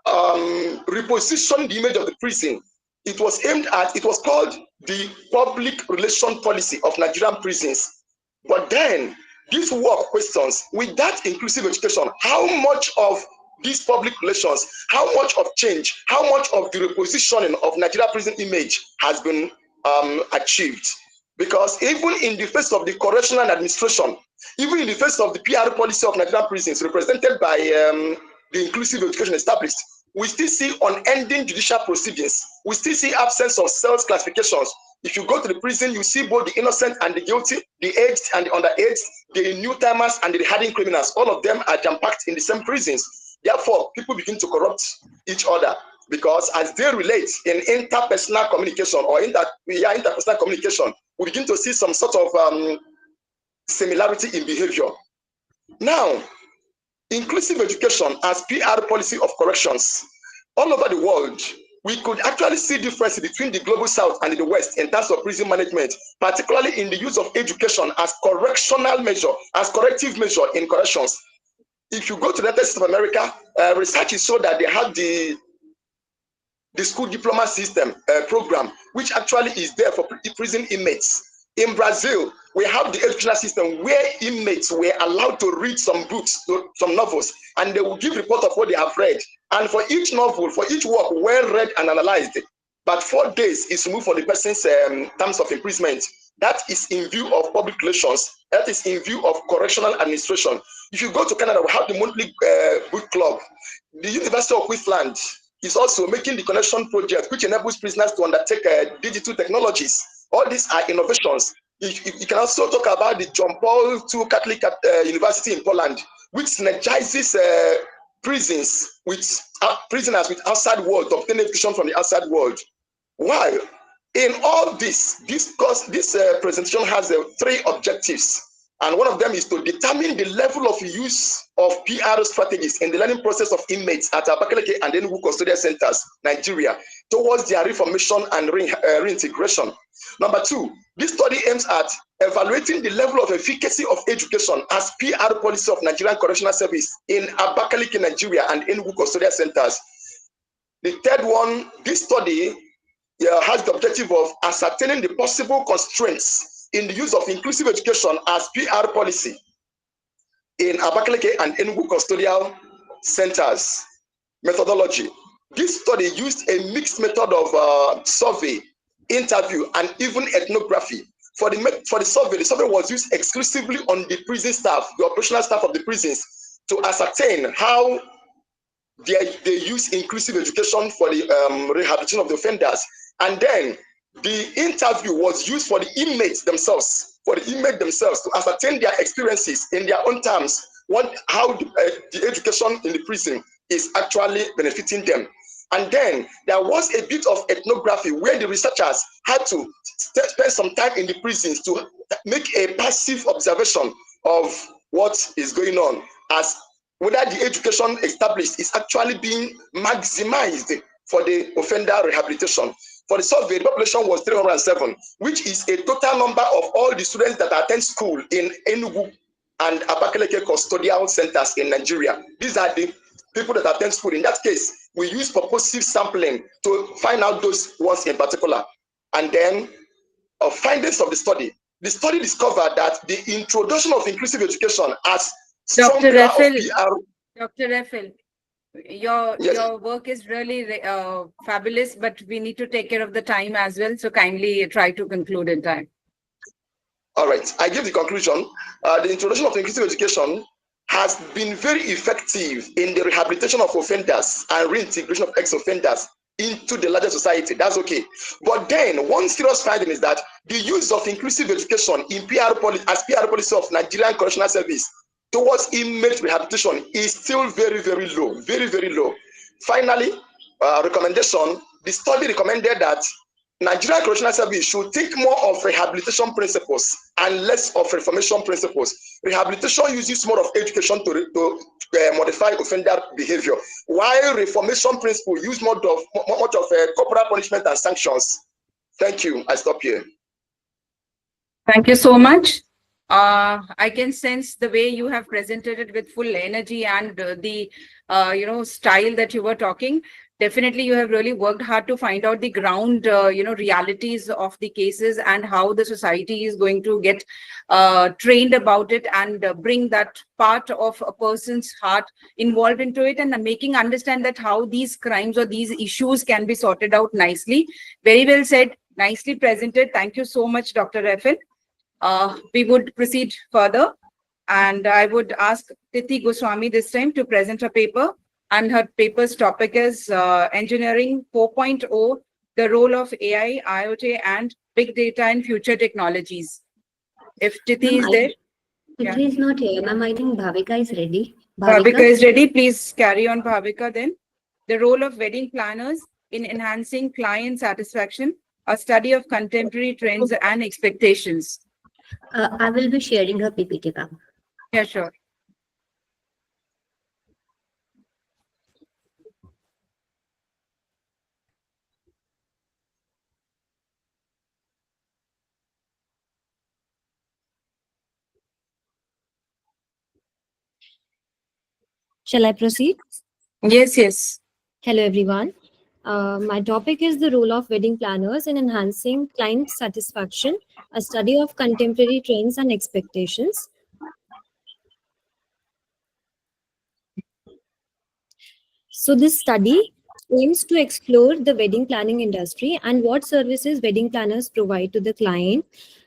repositioning the image of the prison. It was called the public relation policy of Nigerian prisons. But then this work questions, with that inclusive education, how much of these public relations, how much of change, how much of the repositioning of Nigeria prison image has been achieved? Because even in the face of the correctional administration, even in the face of the PR policy of Nigerian prisons represented by the inclusive education established, we still see unending judicial proceedings. We still see absence of cells classifications. If you go to the prison, you see both the innocent and the guilty, the aged and the underaged, the new-timers and the hardened criminals. All of them are jam-packed in the same prisons. Therefore, people begin to corrupt each other, because as they relate in interpersonal communication or interpersonal communication, we begin to see some sort of similarity in behavior. Now, inclusive education as PR policy of corrections all over the world, we could actually see differences between the global south and the west in terms of prison management, particularly in the use of education as correctional measure, as corrective measure in corrections. If you go to the United States of America, research is so that they have the school diploma system program, which actually is there for prison inmates. In Brazil, we have the educational system where inmates were allowed to read some books, some novels, and they will give report of what they have read. And for each novel, for each work, well read and analyzed, but 4 days is removed for the person's terms of imprisonment. That is in view of public relations. That is in view of correctional administration. If you go to Canada, we have the monthly book club. The University of Queensland is also making the connection project, which enables prisoners to undertake digital technologies. All these are innovations. You can also talk about the John Paul II Catholic University in Poland, which synergizes prisoners with outside world, to obtain education from the outside world. While In all this presentation has three objectives. And one of them is to determine the level of use of PR strategies in the learning process of inmates at Abakaliki and Enugu custodial centers, Nigeria, towards their reformation and reintegration. Number two, this study aims at evaluating the level of efficacy of education as PR policy of Nigerian Correctional Service in Abakaliki, Nigeria, and Enugu custodial centers. The third one, this study has the objective of ascertaining the possible constraints in the use of inclusive education as PR policy in Abakaliki and Enugu custodial centers. Methodology. This study used a mixed method of survey, interview, and even ethnography. For the survey was used exclusively on the prison staff, the operational staff of the prisons, to ascertain how they use inclusive education for the rehabilitation of the offenders. And then the interview was used for the inmates themselves, to ascertain their experiences in their own terms, how the education in the prison is actually benefiting them. And then there was a bit of ethnography where the researchers had to spend some time in the prisons to make a passive observation of what is going on, as whether the education established is actually being maximized for the offender rehabilitation. For the survey, the population was 307, which is a total number of all the students that attend school in Enugu and Abakaliki custodial centers in Nigeria. These are the people that attend school. In that case, we use purposive sampling to find out those ones in particular. And then findings of the study. The study discovered that the introduction of inclusive education as strong Dr. pillar of Rafael, PR. Dr. Rafael, your work is really fabulous, but we need to take care of the time as well. So kindly try to conclude in time. All right, I give the conclusion. The introduction of inclusive education has been very effective in the rehabilitation of offenders and reintegration of ex-offenders into the larger society. That's okay. But then one serious finding is that the use of inclusive education in PR policy of Nigerian Correctional Service towards inmate rehabilitation is still very, very low, very, very low. Finally, recommendation, the study recommended that Nigerian Correctional Service should think more of rehabilitation principles and less of reformation principles. Rehabilitation uses more of education to modify offender behavior, while reformation principles use much of corporal punishment and sanctions. Thank you. I stop here. Thank you so much. I can sense the way you have presented it with full energy and the style that you were talking. Definitely, you have really worked hard to find out the ground, realities of the cases and how the society is going to get trained about it and bring that part of a person's heart involved into it and making understand that how these crimes or these issues can be sorted out nicely. Very well said, nicely presented. Thank you so much, Dr. Rafael. We would proceed further, and I would ask Titi Goswami this time to present a paper, and her paper's topic is Engineering 4.0, the role of AI, IoT, and Big Data in Future Technologies. If Titi is there. Titi is not here. Ma'am, I think Bhavika is ready. Bhavika is ready. Please carry on, Bhavika, then. The role of wedding planners in enhancing client satisfaction, a study of contemporary trends and expectations. I will be sharing her PPT, ma'am. Yeah, sure. Shall I proceed? Yes, yes. Hello, everyone. My topic is the role of wedding planners in enhancing client satisfaction, a study of contemporary trends and expectations. So this study aims to explore the wedding planning industry and what services wedding planners provide to the client,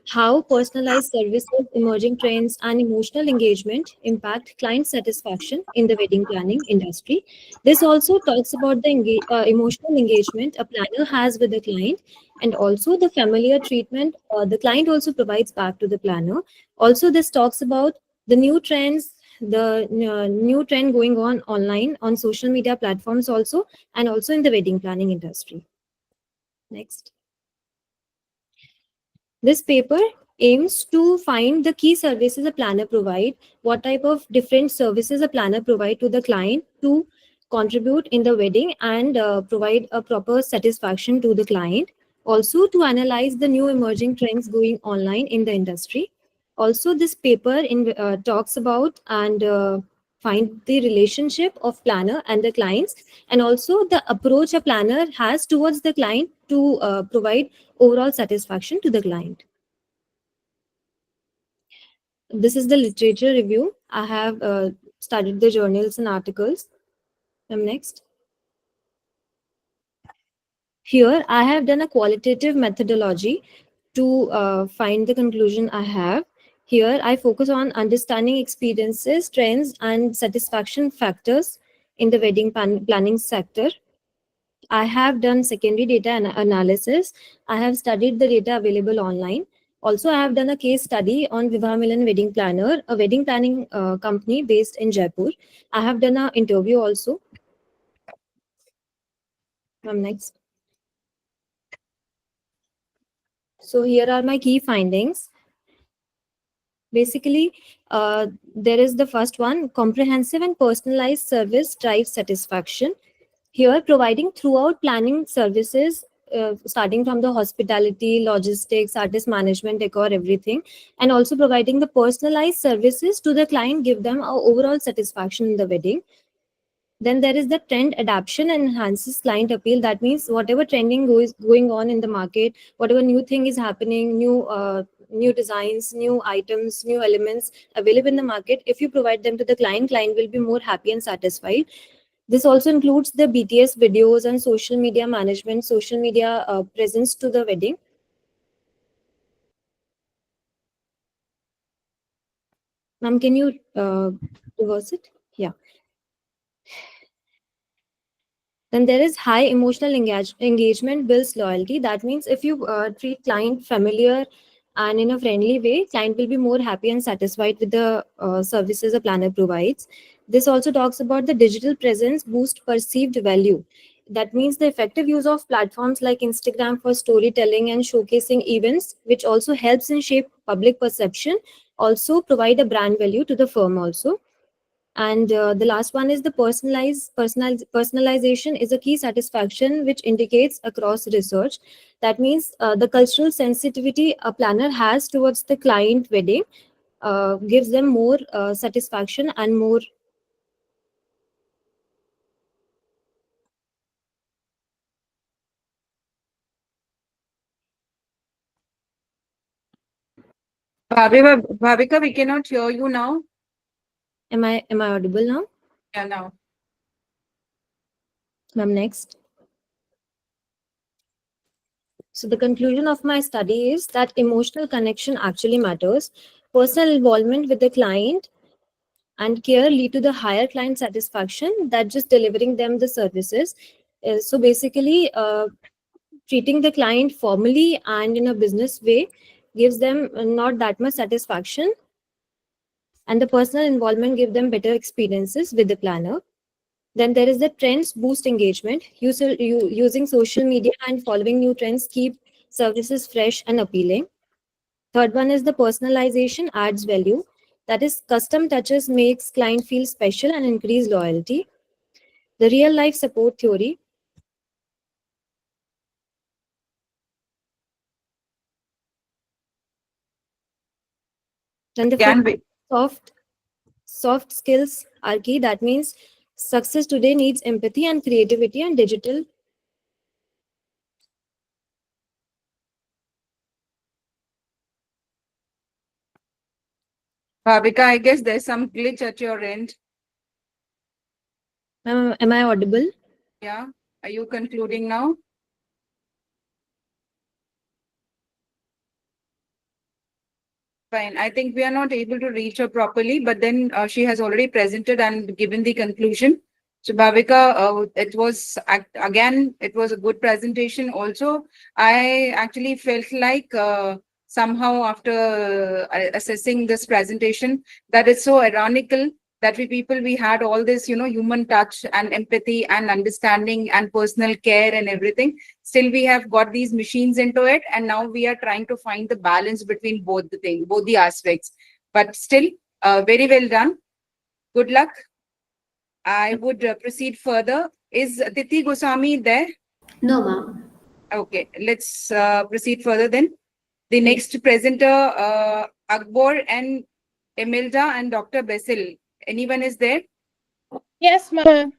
how personalized services, emerging trends, and emotional engagement impact client satisfaction in the wedding planning industry. This also talks about the emotional engagement a planner has with the client, and also the familiar treatment the client also provides back to the planner. Also, this talks about the new trends, the new trend going on online on social media platforms also, and also in the wedding planning industry. Next. This paper aims to find the key services a planner provide, what type of different services a planner provide to the client to contribute in the wedding and provide a proper satisfaction to the client. Also to analyze the new emerging trends going online in the industry. Also this paper talks about and find the relationship of planner and the clients, and also the approach a planner has towards the client to provide overall satisfaction to the client. This is the literature review. I have studied the journals and articles. Next. Here, I have done a qualitative methodology to find the conclusion I have. Here, I focus on understanding experiences, trends, and satisfaction factors in the wedding planning sector. I have done secondary data analysis. I have studied the data available online. Also, I have done a case study on Vivah Milan Wedding Planner, a wedding planning company based in Jaipur. I have done an interview also. Next. So here are my key findings. Basically, there is the first one, comprehensive and personalized service drives satisfaction. Here, providing throughout planning services, starting from the hospitality, logistics, artist management, decor, everything, and also providing the personalized services to the client, give them a overall satisfaction in the wedding. Then there is the trend adaptation and enhances client appeal. That means whatever trending going on in the market, whatever new thing is happening, new designs, new items, new elements available in the market, if you provide them to the client will be more happy and satisfied. This also includes the BTS videos and social media management, social media presence to the wedding. Ma'am, can you reverse it? Yeah. Then there is high emotional engagement builds loyalty. That means if you treat client familiar and in a friendly way, client will be more happy and satisfied with the services a planner provides. This also talks about the digital presence boost perceived value. That means the effective use of platforms like Instagram for storytelling and showcasing events, which also helps in shape public perception, also provide a brand value to the firm also. And the last one is the personalization is a key satisfaction which indicates across research. That means the cultural sensitivity a planner has towards the client wedding gives them more satisfaction and more. Bhavika, we cannot hear you now. Am I audible now? Yeah, now. Ma'am, next. So the conclusion of my study is that emotional connection actually matters. Personal involvement with the client and care lead to the higher client satisfaction that just delivering them the services. So basically, treating the client formally and in a business way gives them not that much satisfaction, and the personal involvement give them better experiences with the planner. Then there is the trends boost engagement. Using social media and following new trends keep services fresh and appealing. Third one is the personalization adds value. That is, custom touches makes client feel special and increase loyalty. The real life support theory. Then the Can fourth, soft skills are key. That means success today needs empathy and creativity and digital. Bhavika, I guess there's some glitch at your end. Am I audible? Yeah. Are you concluding now? Fine. I think we are not able to reach her properly, but then she has already presented and given the conclusion. So Bhavika, it was again, it was a good presentation. Also, I actually felt like somehow after assessing this presentation that it's so ironical that we had all this, human touch and empathy and understanding and personal care and everything. Still, we have got these machines into it, and now we are trying to find the balance between both the aspects. But still, very well done. Good luck. I would proceed further. Is Titi Goswami there? No, ma'am. Okay, let's proceed further then. The next presenter, Akbar and Emilda and Dr. Basil. Anyone is there? Yes, ma'am.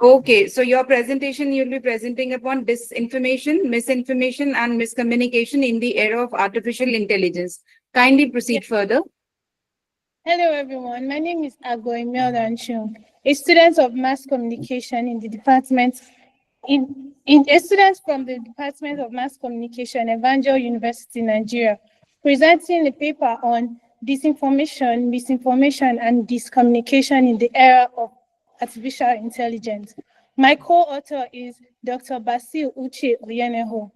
Okay, so your presentation, you'll be presenting upon disinformation, misinformation, and miscommunication in the era of artificial intelligence. Kindly proceed further. Hello, everyone. My name is Agoimel Danchung, a student of mass communication in the department a student from the Department of Mass Communication, Evangel University, Nigeria, presenting a paper on disinformation, misinformation, and discommunication in the era of artificial intelligence. My co-author is Dr. Basil Uche Oyeneho.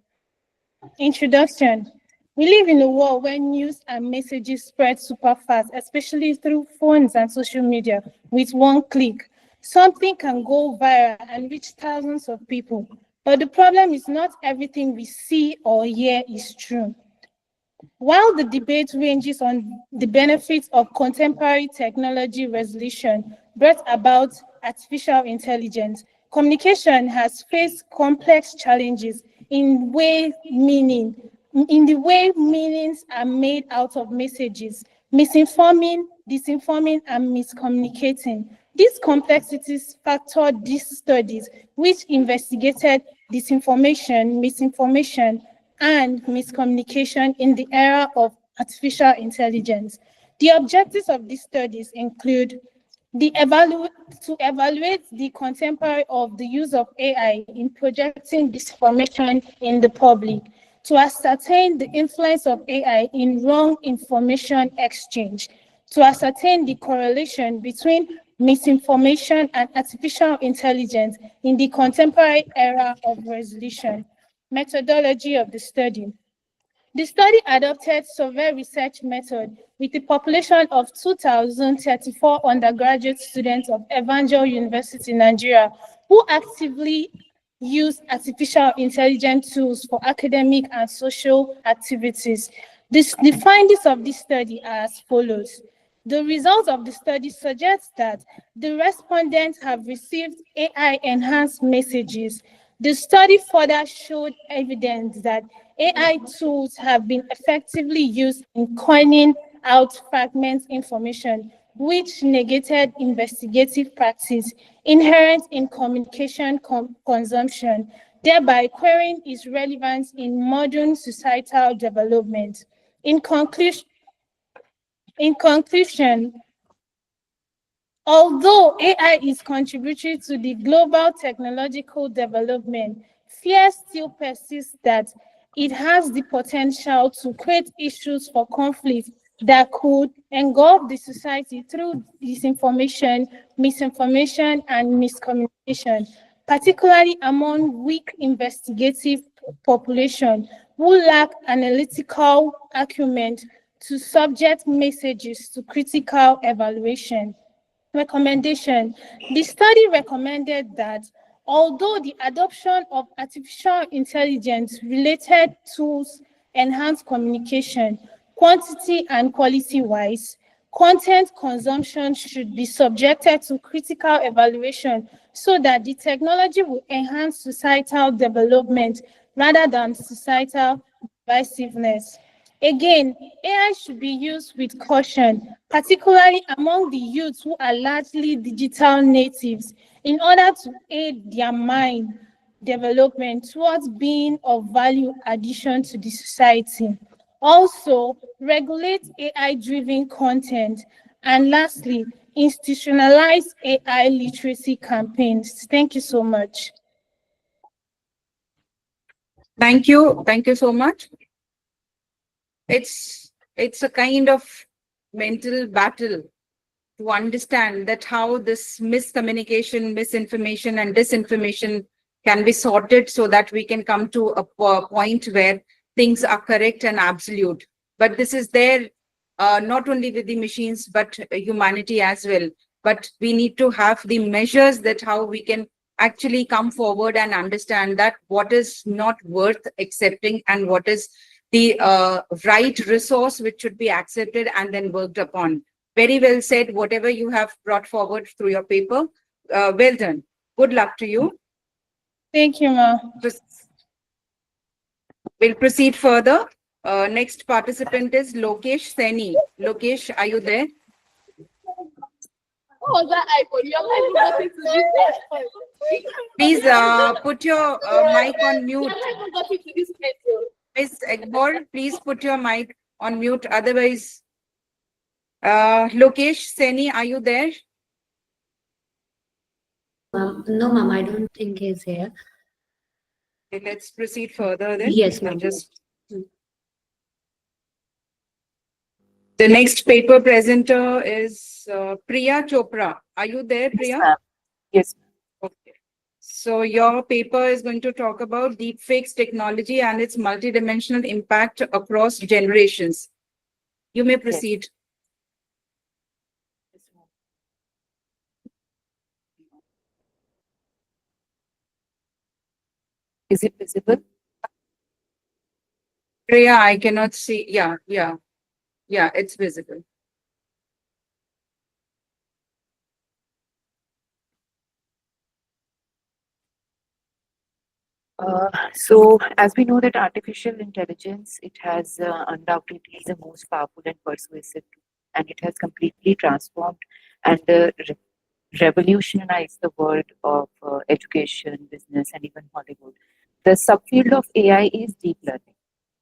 Introduction. We live in a world where news and messages spread super fast, especially through phones and social media. With one click, something can go viral and reach thousands of people. But the problem is not everything we see or hear is true. While the debate ranges on the benefits of contemporary technology resolution brought about artificial intelligence, communication has faced complex challenges in the way meanings are made out of messages, misinforming, disinforming, and miscommunicating. These complexities factored these studies, which investigated disinformation, misinformation, and miscommunication in the era of artificial intelligence. The objectives of these studies include to evaluate the contemporary of the use of AI in projecting disinformation in the public, to ascertain the influence of AI in wrong information exchange, to ascertain the correlation between misinformation and artificial intelligence in the contemporary era of resolution. Methodology of the study. The study adopted survey research method with a population of 2,034 undergraduate students of Evangel University, Nigeria, who actively use artificial intelligence tools for academic and social activities. The findings of this study are as follows. The results of the study suggest that the respondents have received AI-enhanced messages. The study further showed evidence that AI tools have been effectively used in coining out fragment information, which negated investigative practice inherent in communication consumption, thereby querying its relevance in modern societal development. In conclusion, although AI is contributory to the global technological development, fear still persists that it has the potential to create issues for conflict that could engulf the society through disinformation, misinformation, and miscommunication, particularly among weak investigative population who lack analytical acumen to subject messages to critical evaluation. Recommendation. The study recommended that although the adoption of artificial intelligence related tools enhance communication, quantity and quality-wise, content consumption should be subjected to critical evaluation so that the technology will enhance societal development rather than societal divisiveness. Again, AI should be used with caution, particularly among the youth who are largely digital natives, in order to aid their mind development towards being of value addition to the society. Also, regulate AI-driven content. And lastly, institutionalize AI literacy campaigns. Thank you so much. Thank you. Thank you so much. It's a kind of mental battle to understand that how this miscommunication, misinformation, and disinformation can be sorted so that we can come to a point where things are correct and absolute. But this is there not only with the machines, but humanity as well. but we need to have the measures that how we can actually come forward and understand that what is not worth accepting and what is the right resource which should be accepted and then worked upon. Very well said, whatever you have brought forward through your paper. Well done. Good luck to you. Thank you, Ma. We'll proceed further. Next participant is Lokesh Seni. Lokesh, are you there? Please put your mic on mute. Ms. Egbor, please put your mic on mute. Otherwise, Lokesh Seni, are you there? No, ma'am, I don't think he's here. Okay, let's proceed further then. Yes, ma'am. The next paper presenter is Priya Chopra. Are you there, Priya? Yes. Okay. So your paper is going to talk about deepfakes technology and its multidimensional impact across generations. You may proceed. Is it visible? Priya, I cannot see. Yeah, it's visible. So as we know that artificial intelligence, it has undoubtedly the most powerful and persuasive tool, and it has completely transformed and revolutionized the world of education, business, and even Hollywood. The subfield of AI is deep learning,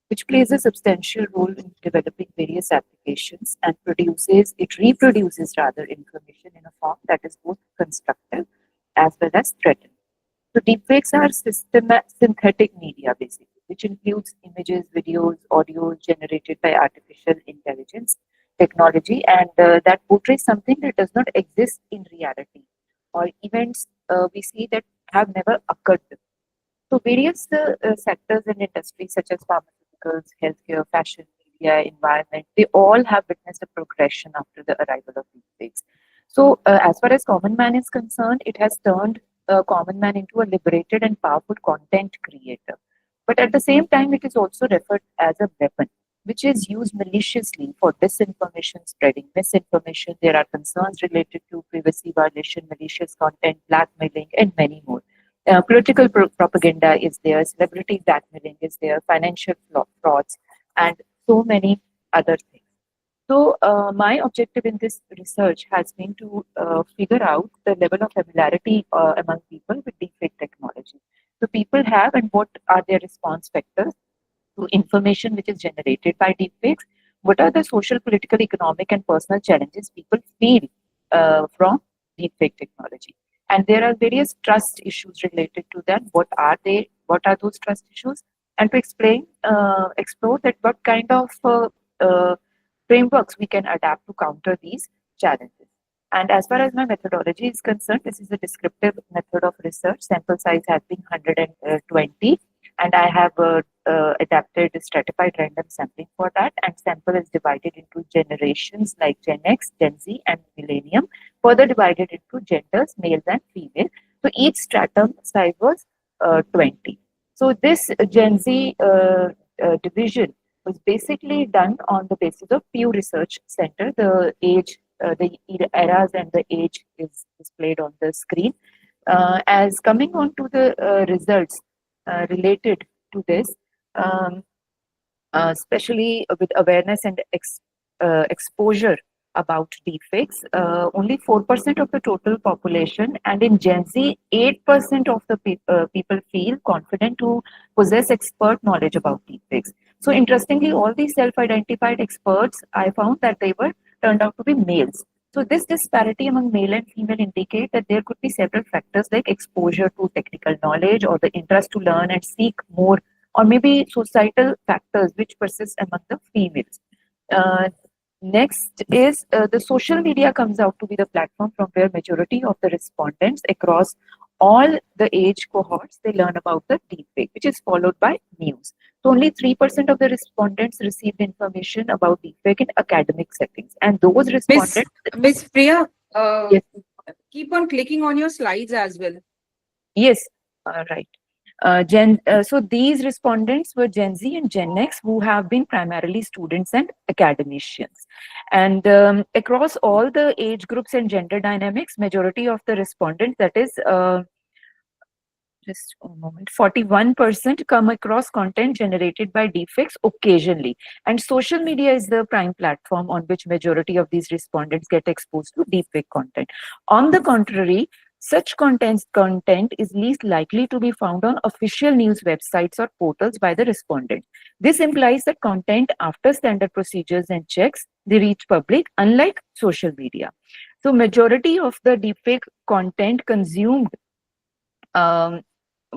which plays a substantial role in developing various applications and reproduces rather information in a form that is both constructive as well as threatening. So deepfakes are synthetic media basically, which includes images, videos, audio generated by artificial intelligence technology, and that portrays something that does not exist in reality, or events we see that have never occurred before. So various sectors and industries such as pharmaceuticals, healthcare, fashion, media, environment, they all have witnessed a progression after the arrival of deepfakes. So as far as common man is concerned, it has turned common man into a liberated and powerful content creator. But at the same time, it is also referred as a weapon, which is used maliciously for disinformation spreading, misinformation. There are concerns related to privacy violation, malicious content, blackmailing, and many more. Political propaganda is there, celebrity blackmailing is there, financial frauds, and so many other things. So, my objective in this research has been to figure out the level of familiarity among people with deepfake technology. So, people have, and what are their response factors to information which is generated by deepfakes? What are the social, political, economic, and personal challenges people feel from deepfake technology? And there are various trust issues related to that. What are they? What are those trust issues? And to explore that what kind of frameworks we can adapt to counter these challenges. And as far as my methodology is concerned, this is a descriptive method of research. Sample size has been 120, and I have adapted stratified random sampling for that. And sample is divided into generations like Gen X, Gen Z, and Millennium, further divided into genders, males and female. So each stratum size was 20. So this Gen Z division was basically done on the basis of Pew Research Center. The age, the eras and the age is displayed on the screen. As coming on to the results related to this, especially with awareness and exposure about deepfakes, only 4% of the total population, and in Gen Z, 8% of the people feel confident to possess expert knowledge about deepfakes. So interestingly, all these self-identified experts, I found that they were turned out to be males. So this disparity among male and female indicate that there could be several factors like exposure to technical knowledge or the interest to learn and seek more, or maybe societal factors which persist among the females. Next is the social media comes out to be the platform from where majority of the respondents across all the age cohorts, they learn about the deepfake, which is followed by news. So only 3% of the respondents received information about deepfake in academic settings. And those respondents... Miss Priya, Yes. keep on clicking on your slides as well. Yes, right. So these respondents were Gen Z and Gen X who have been primarily students and academicians. And across all the age groups and gender dynamics, majority of the respondents, that is just a moment, 41% come across content generated by deepfakes occasionally. And social media is the prime platform on which majority of these respondents get exposed to deepfake content. On the contrary, such content is least likely to be found on official news websites or portals by the respondent. This implies that content, after standard procedures and checks, they reach public, unlike social media. So majority of the deepfake content consumed um,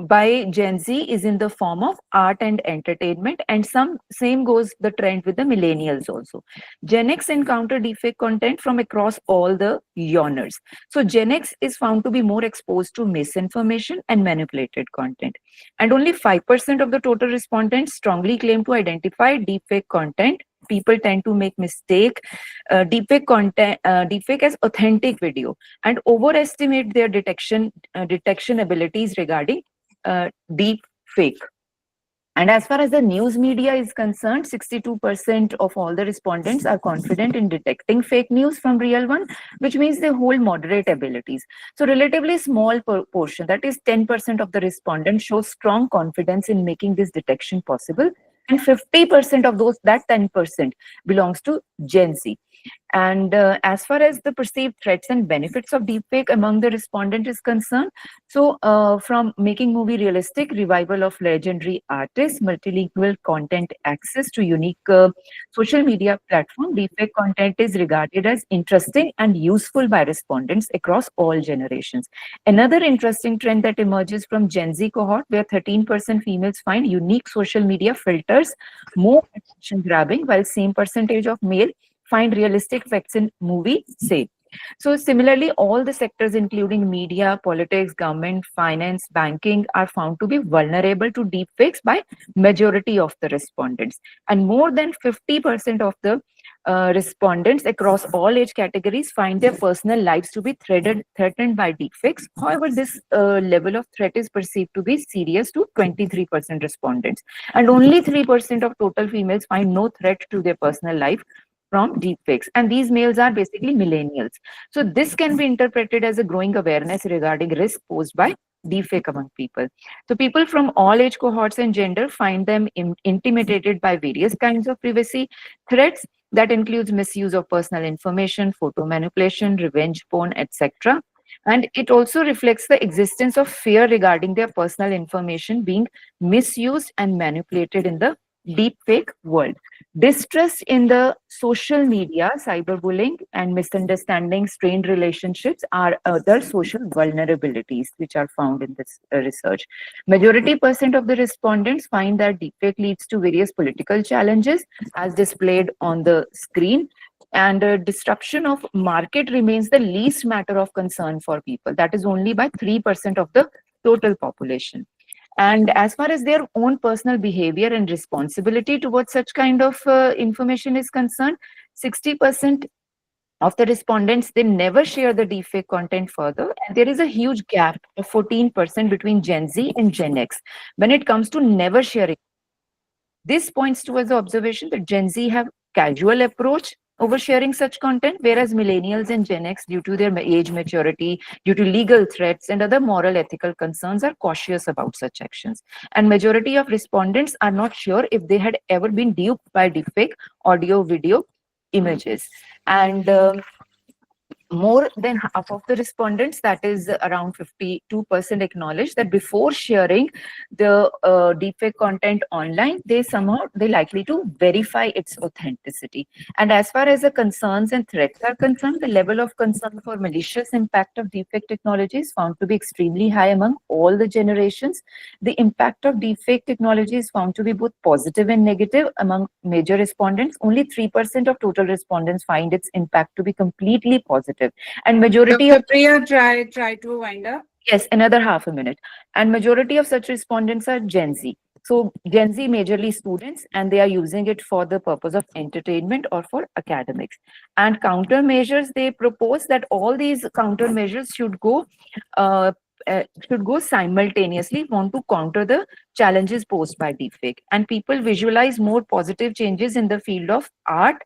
by Gen Z is in the form of art and entertainment, and some same goes the trend with the millennials also. Gen X encounter deepfake content from across all the genres. So Gen X is found to be more exposed to misinformation and manipulated content, and only 5% of the total respondents strongly claim to identify deepfake content. People tend to make mistake deepfake as authentic video and overestimate their detection abilities regarding deep fake. And as far as the news media is concerned, 62% of all the respondents are confident in detecting fake news from real one, which means they hold moderate abilities. So relatively small portion, that is 10% of the respondents, show strong confidence in making this detection possible. And 50% of those, that 10%, belongs to Gen Z. And as far as the perceived threats and benefits of deepfake among the respondent is concerned, so from making movie realistic, revival of legendary artists, multilingual content, access to unique social media platform, deepfake content is regarded as interesting and useful by respondents across all generations. Another interesting trend that emerges from Gen Z cohort, where 13% females find unique social media filters more attention grabbing, while same percentage of male find realistic facts in movie say. So similarly, all the sectors including media, politics, government, finance, banking are found to be vulnerable to deepfakes by majority of the respondents. And more than 50% of the respondents across all age categories find their personal lives to be threatened by deepfakes. However, this level of threat is perceived to be serious to 23% respondents. And only 3% of total females find no threat to their personal life from deepfakes. And these males are basically millennials. So this can be interpreted as a growing awareness regarding risk posed by deepfake among people. So people from all age cohorts and gender find them intimidated by various kinds of privacy threats that includes misuse of personal information, photo manipulation, revenge porn, etc. And it also reflects the existence of fear regarding their personal information being misused and manipulated in the deepfake world. Distrust in the social media, cyberbullying, and misunderstanding, strained relationships are other social vulnerabilities which are found in this research. Majority percent of the respondents find that deepfake leads to various political challenges as displayed on the screen. And disruption of market remains the least matter of concern for people. That is only by 3% of the total population. And as far as their own personal behavior and responsibility towards such kind of information is concerned, 60% of the respondents, they never share the deepfake content further. And there is a huge gap of 14% between Gen Z and Gen X when it comes to never sharing. This points towards the observation that Gen Z have casual approach over sharing such content, whereas millennials and Gen X, due to their age maturity, due to legal threats and other moral ethical concerns, are cautious about such actions. And majority of respondents are not sure if they had ever been duped by deepfake audio, video, images. And more than half of the respondents, that is around 52%, acknowledge that before sharing the deepfake content online, they likely to verify its authenticity. And as far as the concerns and threats are concerned, the level of concern for malicious impact of deepfake technology is found to be extremely high among all the generations. The impact of deepfake technology is found to be both positive and negative among major respondents. Only 3% of total respondents find its impact to be completely positive. And majority Dr. Priya, try to wind up. Yes, another half a minute. And majority of such respondents are Gen Z. So Gen Z majorly students, and they are using it for the purpose of entertainment or for academics. And countermeasures, they propose that all these countermeasures uh, should go simultaneously, want to counter the challenges posed by deepfake. And people visualize more positive changes in the field of art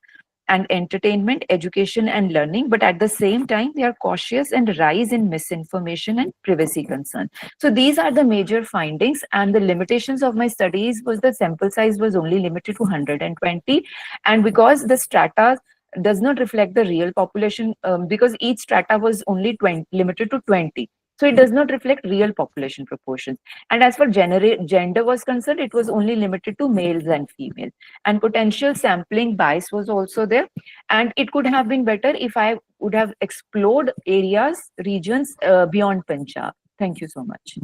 and entertainment, education, and learning, but at the same time, they are cautious and rise in misinformation and privacy concern. So these are the major findings, and the limitations of my studies was the sample size was only limited to 120, and because the strata does not reflect the real population, because each strata was only 20, limited to 20. So it does not reflect real population proportions. And as for gender was concerned, it was only limited to males and females, and potential sampling bias was also there. And it could have been better if I would have explored areas, regions beyond Punjab. Thank you so much.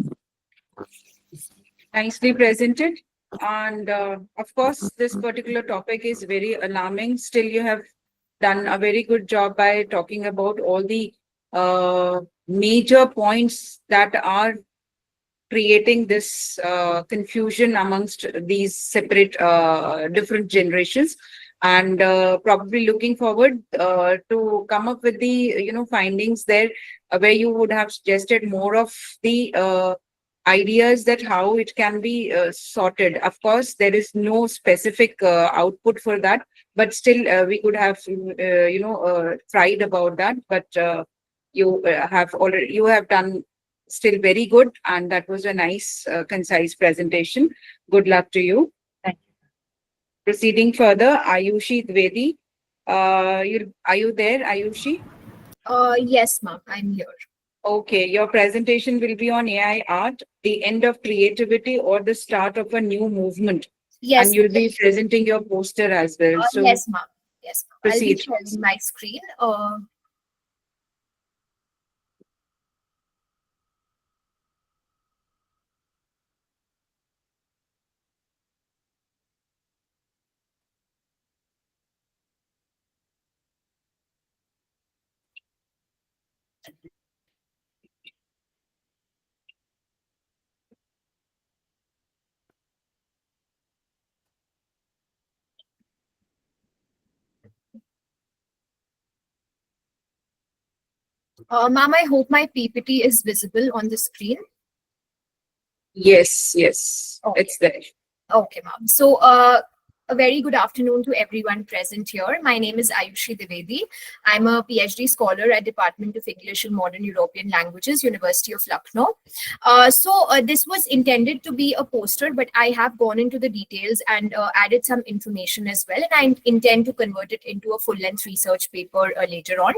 Nicely presented. And of course, this particular topic is very alarming. Still, you have done a very good job by talking about all the major points that are creating this confusion amongst these separate different generations, and probably looking forward to come up with the findings there, where you would have suggested more of the ideas that how it can be sorted. Of course, there is no specific output for that, but still we could have tried about that. But you have done still very good, and that was a nice concise presentation. Good luck to you. Thank you. Proceeding further, Ayushi Dwivedi. Are you there, Ayushi? Yes, ma'am, I'm here. Okay, your presentation will be on AI art, the end of creativity or the start of a new movement. Yes. And you'll be presenting your poster as well. So yes, ma'am. Yes, ma'am. I'll be proceed. sharing my screen. Ma'am, I hope my PPT is visible on the screen. Yes, Okay. it's there. Okay, ma'am. So, a very good afternoon to everyone present here. My name is Ayushi Dwivedi. I'm a PhD scholar at Department of English and Modern European Languages, University of Lucknow. This was intended to be a poster, but I have gone into the details and added some information as well, and I intend to convert it into a full-length research paper later on.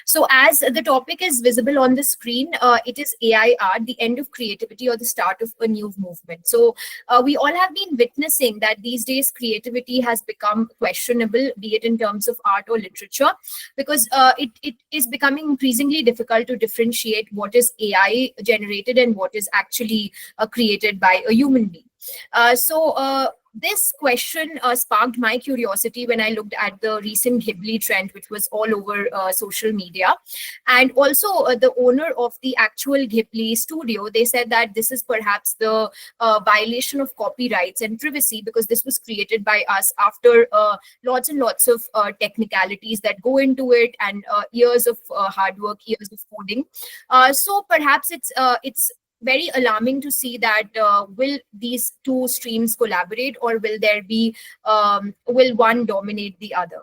So as the topic is visible on the screen, it is AI art, the end of creativity or the start of a new movement. So we all have been witnessing that these days creativity has become questionable, be it in terms of art or literature, because it is becoming increasingly difficult to differentiate what is AI generated and what is actually created by a human being. This question sparked my curiosity when I looked at the recent Ghibli trend, which was all over social media. And also the owner of the actual Ghibli studio, they said that this is perhaps the violation of copyrights and privacy, because this was created by us after lots and lots of technicalities that go into it, and years of hard work, years of coding. So perhaps it's very alarming to see that will these two streams collaborate, or will there be will one dominate the other?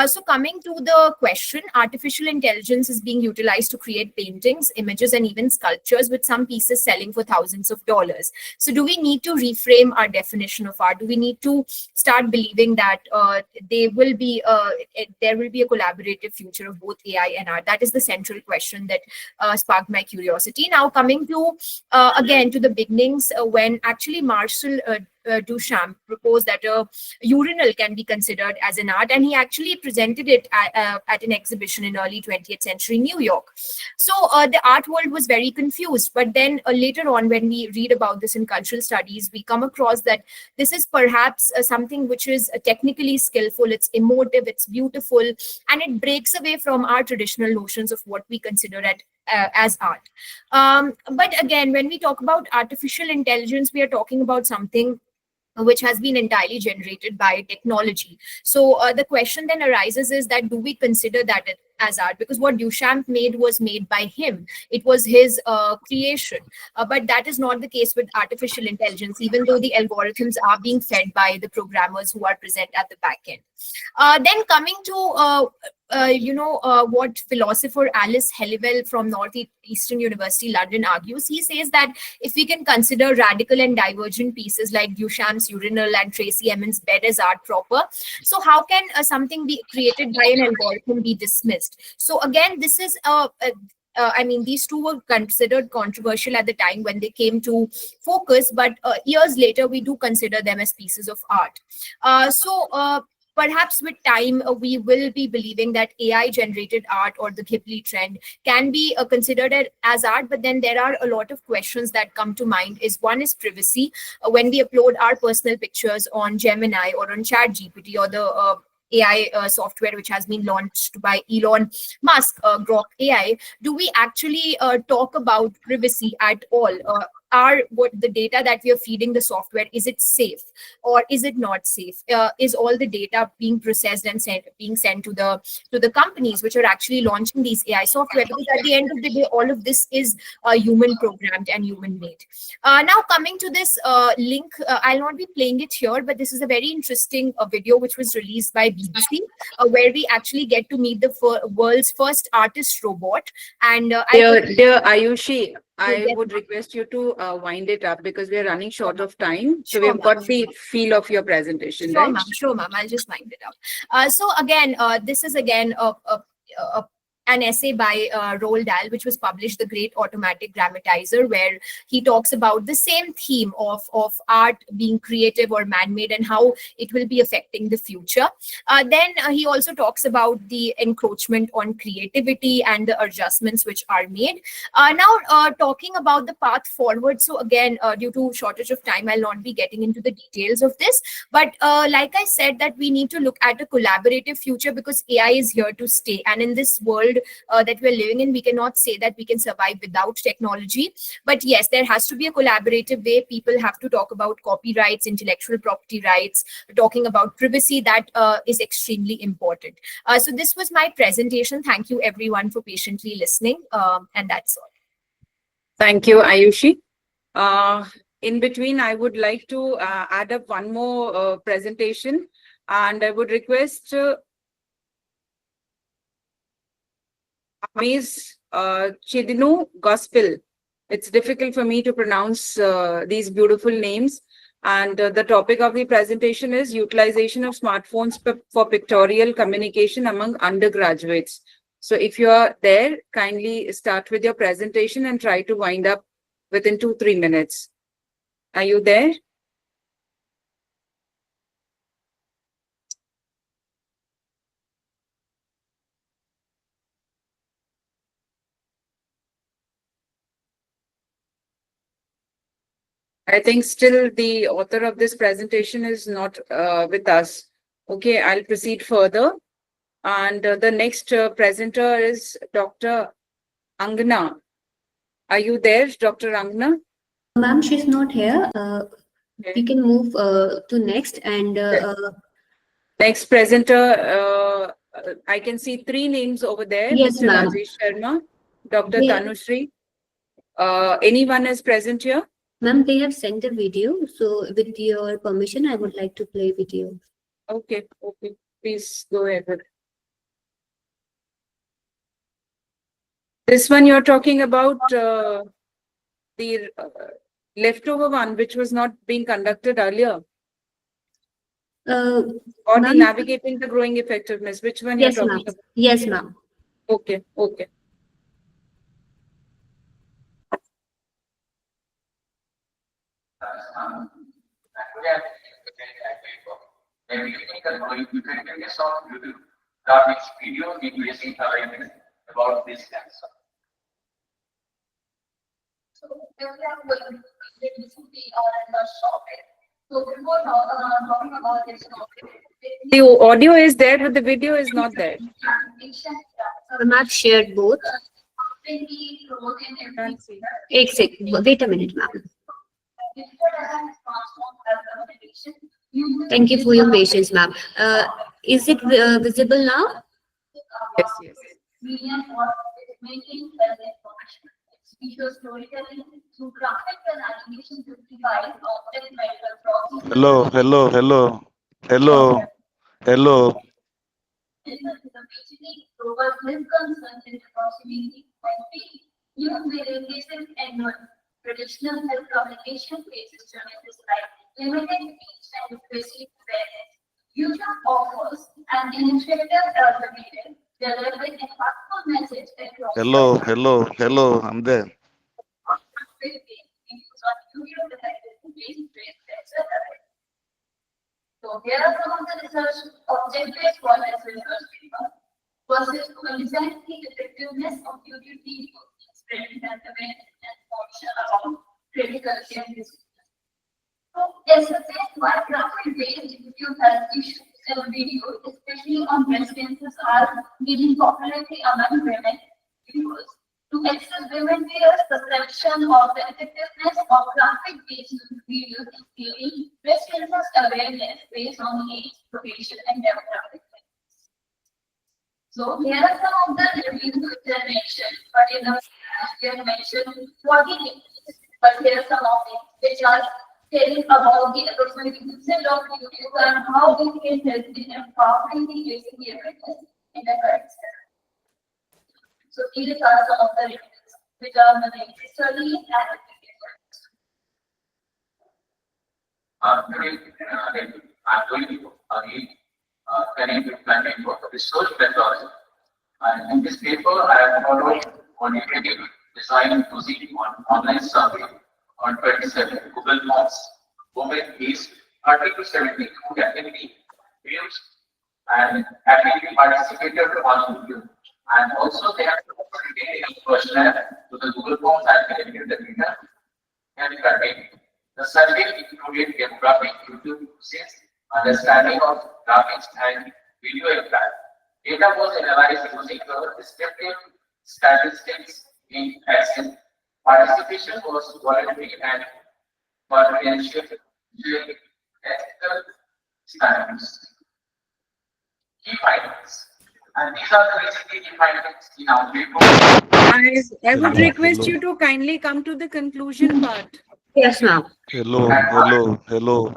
So coming to the question, artificial intelligence is being utilized to create paintings, images, and even sculptures, with some pieces selling for thousands of dollars. So do we need to reframe our definition of art? Do we need to start believing that there will be a collaborative future of both AI and art? That is the central question that sparked my curiosity. Now coming to again to the beginnings, when actually Marcel Duchamp proposed that a urinal can be considered as an art, and he actually presented it at an exhibition in early 20th century New York. So the art world was very confused, but then later on, when we read about this in cultural studies, we come across that this is perhaps something which is technically skillful, it's emotive, it's beautiful, and it breaks away from our traditional notions of what we consider as art. But again, when we talk about artificial intelligence, we are talking about something which has been entirely generated by technology. So the question then arises is that do we consider that as art? Because what Duchamp made was made by him. It was his creation. But that is not the case with artificial intelligence, even though the algorithms are being fed by the programmers who are present at the back end. Then coming to what philosopher Alice Halliwell from Northeastern University London argues, he says that if we can consider radical and divergent pieces like Duchamp's Urinal and Tracy Emin's Bed as art proper, so how can something be created by an algorithm be dismissed? So again, this is I mean, these two were considered controversial at the time when they came to focus, but years later, we do consider them as pieces of art. Perhaps with time, we will be believing that AI-generated art or the Ghibli trend can be considered as art, but then there are a lot of questions that come to mind. One is privacy. When we upload our personal pictures on Gemini or on ChatGPT or the AI software which has been launched by Elon Musk, Grok AI, do we actually talk about privacy at all? What the data that we are feeding the software, is it safe or is it not safe? Is all the data being processed and being sent to the companies which are actually launching these AI software? Because at the end of the day, all of this is human programmed and human made. Now coming to this link, I'll not be playing it here, but this is a very interesting video which was released by BBC, where we actually get to meet the world's first artist robot. And dear Ayushi, I Yes. would request you to wind it up because we are running short of time. So Sure, we've got ma'am. the feel of your presentation, Sure, right? ma'am. Sure, ma'am. I'll just wind it up. So again, this is again an essay by Roald Dahl, which was published, The Great Automatic Grammatizer, where he talks about the same theme of art being creative or man-made and how it will be affecting the future. Then he also talks about the encroachment on creativity and the adjustments which are made. Now, talking about the path forward. So again, due to shortage of time, I'll not be getting into the details of this. But like I said, that we need to look at a collaborative future because AI is here to stay. And in this world that we're living in, we cannot say that we can survive without technology. But yes, there has to be a collaborative way. People have to talk about copyrights, intellectual property rights, talking about privacy. That is extremely important. So this was my presentation. Thank you everyone for patiently listening. And that's all. Thank you, Ayushi. In between, I would like to add up one more presentation, and I would request Ms. Chidinu Gospel. It's difficult for me to pronounce these beautiful names. And the topic of the presentation is utilization of smartphones for pictorial communication among undergraduates. So if you are there, kindly start with your presentation and try to wind up within 2-3 minutes. Are you there? I think still the author of this presentation is not with us. Okay, I'll proceed further. And the next presenter is Dr. Angana. Are you there, Dr. Angana? Ma'am, she's not here. We can move to next and next presenter. I can see 3 names over there. Yes, Mr. ma'am. Rajesh Sharma, Dr. They- Tanushree. Anyone is present here? Ma'am, they have sent a video. So with your permission, I would like to play video. Okay, okay. Please go ahead. This one you're talking about the leftover one, which was not being conducted earlier. Or the navigating the growing effectiveness. Which one Yes, you're ma'am. talking about? Yes, ma'am. Okay, okay. When you think that you can get this on YouTube, that makes video replacing awareness about this cancer. So, we are going to be on the topic. So, before talking about this topic, The audio is there, but the video is not there. The map shared both. Wait a minute, ma'am. Thank you for your patience, ma'am. Is it visible now? Yes, yes. Hello, hello, hello, hello, hello. Hello, hello, hello. I'm there. Today, I'm going to again connect with my paper, research methods. And in this paper, I have followed quantitative design using online survey on 27 Google Maps, women-based 30 to 72 activity fields, and activity participated on video. And also, they have created a questionnaire to the Google Forms and collected the data and content. The survey included demographic YouTube uses, understanding of graphics and video impact. Data was analyzed using the descriptive statistics in Excel. Participation was voluntary and confidential during ethical standards. Key findings. And these are the basically key findings in our paper. I would Hello, request hello. you to kindly come to the conclusion part. Yes, ma'am. Hello, hello, hello.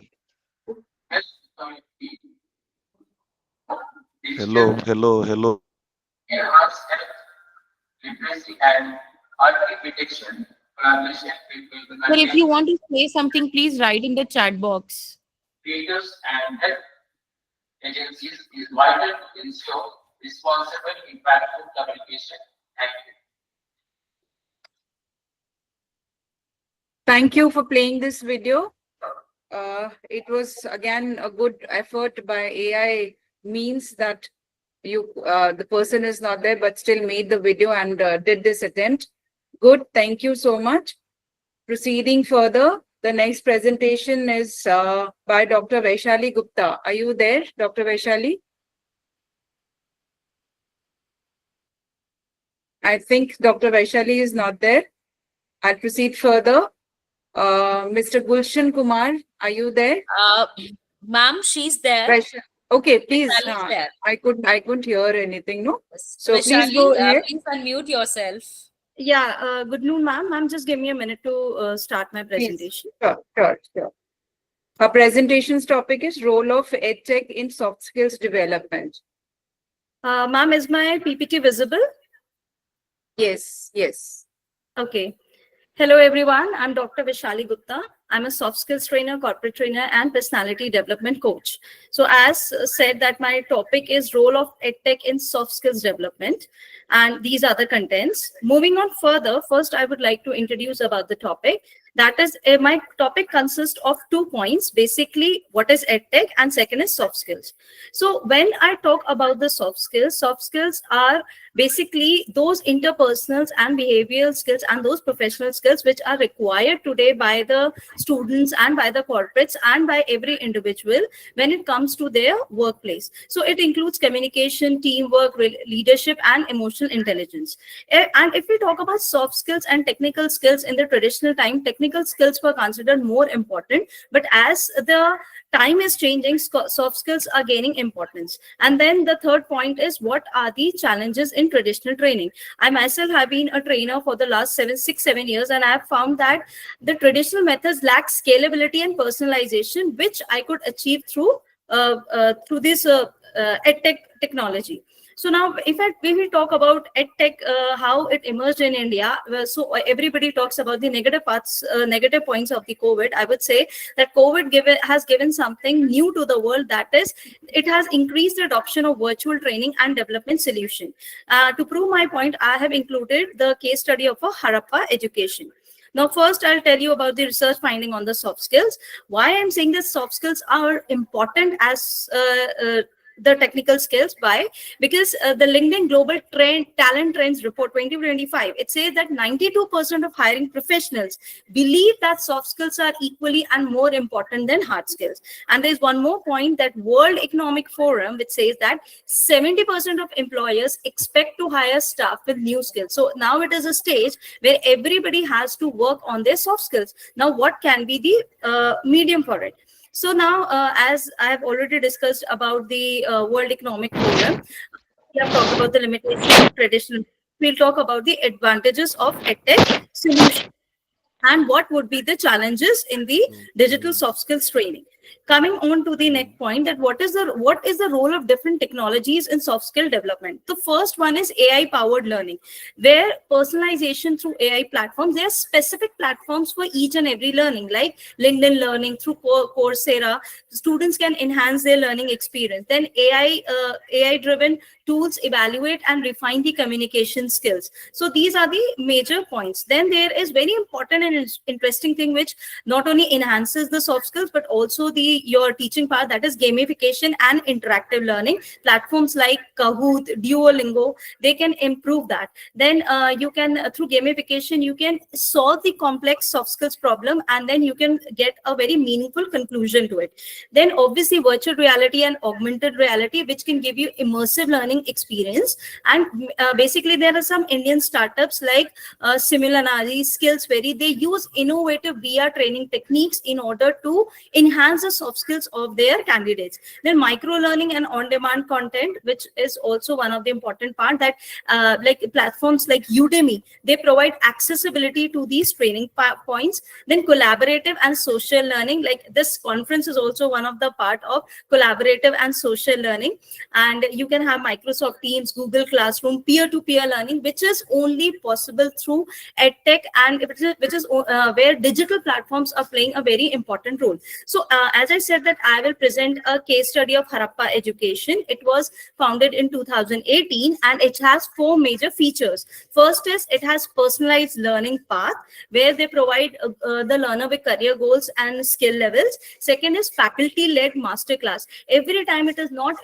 Hello, hello, hello. Enhanced literacy and early detection, collaboration between Sir, if you want to say something, please write in the chat box. creators and health agencies is vital to ensure responsible, impactful communication. Thank you. Thank you for playing this video. It was again a good effort by AI means that the person is not there but still made the video and did this attempt. Good, thank you so much. Proceeding further, the next presentation is by Dr. Vaishali Gupta. Are you there, Dr. Vaishali? I think Dr. Vaishali is not there. I'll proceed further. Mr. Gulshan Kumar, are you there? Ma'am, she's there. Okay, please. Vaishali is there. I couldn't hear anything, no? So Vaishali, please go ahead. please unmute yourself. Yeah, good noon, ma'am. Ma'am, just give me a minute to start my presentation. Sure. Our presentation's topic is role of EdTech in soft skills development. Ma'am, is my PPT visible? Yes. Okay. Hello, everyone. I'm Dr. Vaishali Gupta. I'm a soft skills trainer, corporate trainer, and personality development coach. So as said that my topic is role of EdTech in soft skills development. And these are the contents. Moving on further, first I would like to introduce about the topic. That is, my topic consists of 2 points. Basically, what is EdTech, and second is soft skills. So when I talk about the soft skills are basically those interpersonal and behavioral skills and those professional skills which are required today by the students and by the corporates and by every individual when it comes to their workplace. So it includes communication, teamwork, leadership, and emotional intelligence. And if we talk about soft skills and technical skills in the traditional time, technical skills were considered more important, but as the time is changing, soft skills are gaining importance. And then the third point is, what are the challenges in traditional training? I myself have been a trainer for the last 7 years, and I have found that the traditional methods lack scalability and personalization, which I could achieve through this EdTech technology. So now, if we talk about EdTech, how it emerged in India, so everybody talks about the negative parts, negative points of the COVID. I would say that COVID has given something new to the world. That is, it has increased the adoption of virtual training and development solution. To prove my point, I have included the case study of a Harappa education. Now, first, I'll tell you about the research finding on the soft skills. Why I'm saying that soft skills are important as the technical skills. Why? Because the LinkedIn Global Talent Trends Report 2025, it says that 92% of hiring professionals believe that soft skills are equally and more important than hard skills. And there's one more point, that World Economic Forum, which says that 70% of employers expect to hire staff with new skills. So now it is a stage where everybody has to work on their soft skills. Now, what can be the medium for it? So now, as I have already discussed about the World Economic Forum, we have talked about the limitations of traditional. We'll talk about the advantages of EdTech solutions and what would be the challenges in the digital soft skills training. Coming on to the next point, that what is the role of different technologies in soft skill development? The first one is AI powered learning, where personalization through AI platforms. There are specific platforms for each and every learning, like LinkedIn Learning through Coursera. Students can enhance their learning experience. Then AI driven tools evaluate and refine the communication skills. So these are the major points. Then there is very important and interesting thing which not only enhances the soft skills but also your teaching part, that is gamification and interactive learning. Platforms like Kahoot, Duolingo, they can improve that. Then you can, through gamification, you can solve the complex soft skills problem, and then you can get a very meaningful conclusion to it. Then obviously virtual reality and augmented reality, which can give you immersive learning experience. And basically there are some Indian startups like Similanari, Skillsberry. They use innovative VR training techniques in order to enhance the soft skills of their candidates. Then micro learning and on-demand content, which is also one of the important part, that like platforms like Udemy, they provide accessibility to these training points. Then collaborative and social learning, like this conference is also one of the part of collaborative and social learning. And you can have Microsoft Teams, Google Classroom, peer-to-peer learning, which is only possible through EdTech, and which is where digital platforms are playing a very important role. So as I said, that I will present a case study of Harappa education. It was founded in 2018 and it has 4 major features. First is it has personalized learning path, where they provide the learner with career goals and skill levels. Second is faculty-led masterclass. Every time it is not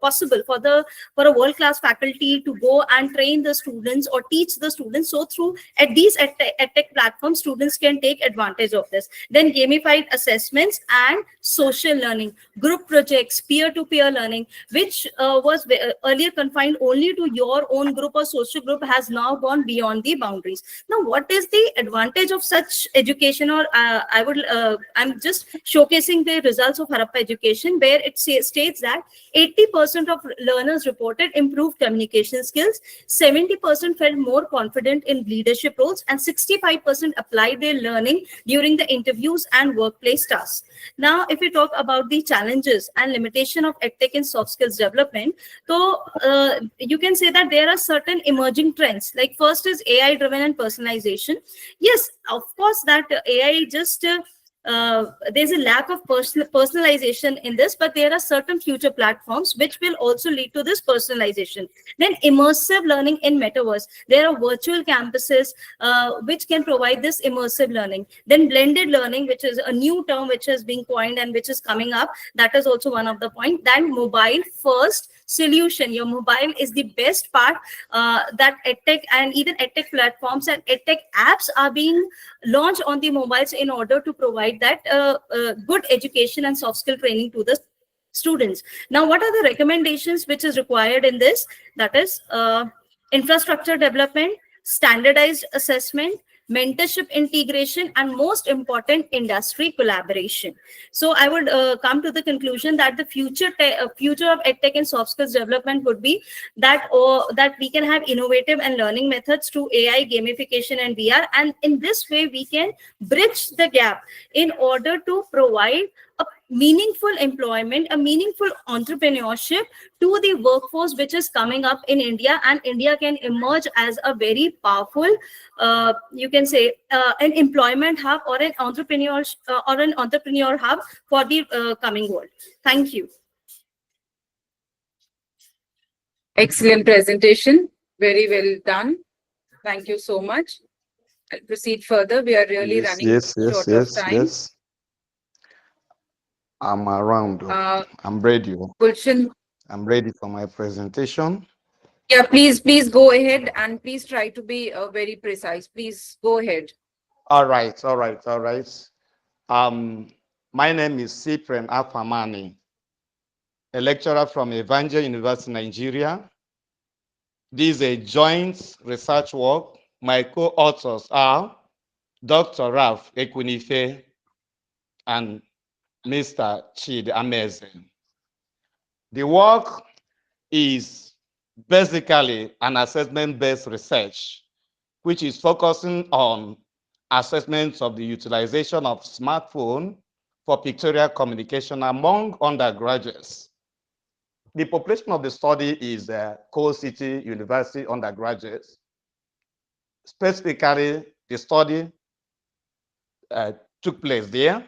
possible for a world-class faculty to go and train the students or teach the students. So through these EdTech platforms, students can take advantage of this. Then gamified assessments and social learning, group projects, peer-to-peer learning, which was earlier confined only to your own group or social group, has now gone beyond the boundaries. Now, what is the advantage of such education? Or I'm just showcasing the results of Harappa education, where it states that 80% of learners reported improved communication skills, 70% felt more confident in leadership roles, and 65% applied their learning during the interviews and workplace tasks. Now, if we talk about the challenges and limitation of EdTech in soft skills development, so you can say that there are certain emerging trends. Like first is AI driven and personalization. Yes, of course, that AI just there's a lack of personalization in this, but there are certain future platforms which will also lead to this personalization. Then immersive learning in metaverse. There are virtual campuses which can provide this immersive learning. Then blended learning, which is a new term which has been coined and which is coming up. That is also one of the point. Then mobile first solution. Your mobile is the best part that EdTech and even EdTech platforms and EdTech apps are being launched on the mobiles in order to provide that good education and soft skill training to the students. Now, what are the recommendations which is required in this? That is infrastructure development, standardized assessment, mentorship integration, and most important, industry collaboration. So I would come to the conclusion that the future of edtech and soft skills development would be that we can have innovative and learning methods through AI, gamification, and VR. And in this way, we can bridge the gap in order to provide a meaningful employment, a meaningful entrepreneurship to the workforce which is coming up in India. And India can emerge as a very powerful, you can say, an employment hub or an entrepreneur hub for the coming world. Thank you. Excellent presentation. Very well done. Thank you so much. I'll proceed further. We are really Yes, running yes, yes, short of yes, time. yes. I'm around. I'm ready. Gulshan, I'm ready for my presentation. yeah, please go ahead, and please try to be very precise. Please go ahead. All right, all right, all right. My name is Cyprian Afamani, a lecturer from Evangel University, Nigeria. This is a joint research work. My co-authors are Dr. Ralph Ekwunife and Mr. Chid Ameze. The work is basically an assessment-based research, which is focusing on assessments of the utilization of smartphone for pictorial communication among undergraduates. The population of the study is Coal City University undergraduates. Specifically, the study took place there.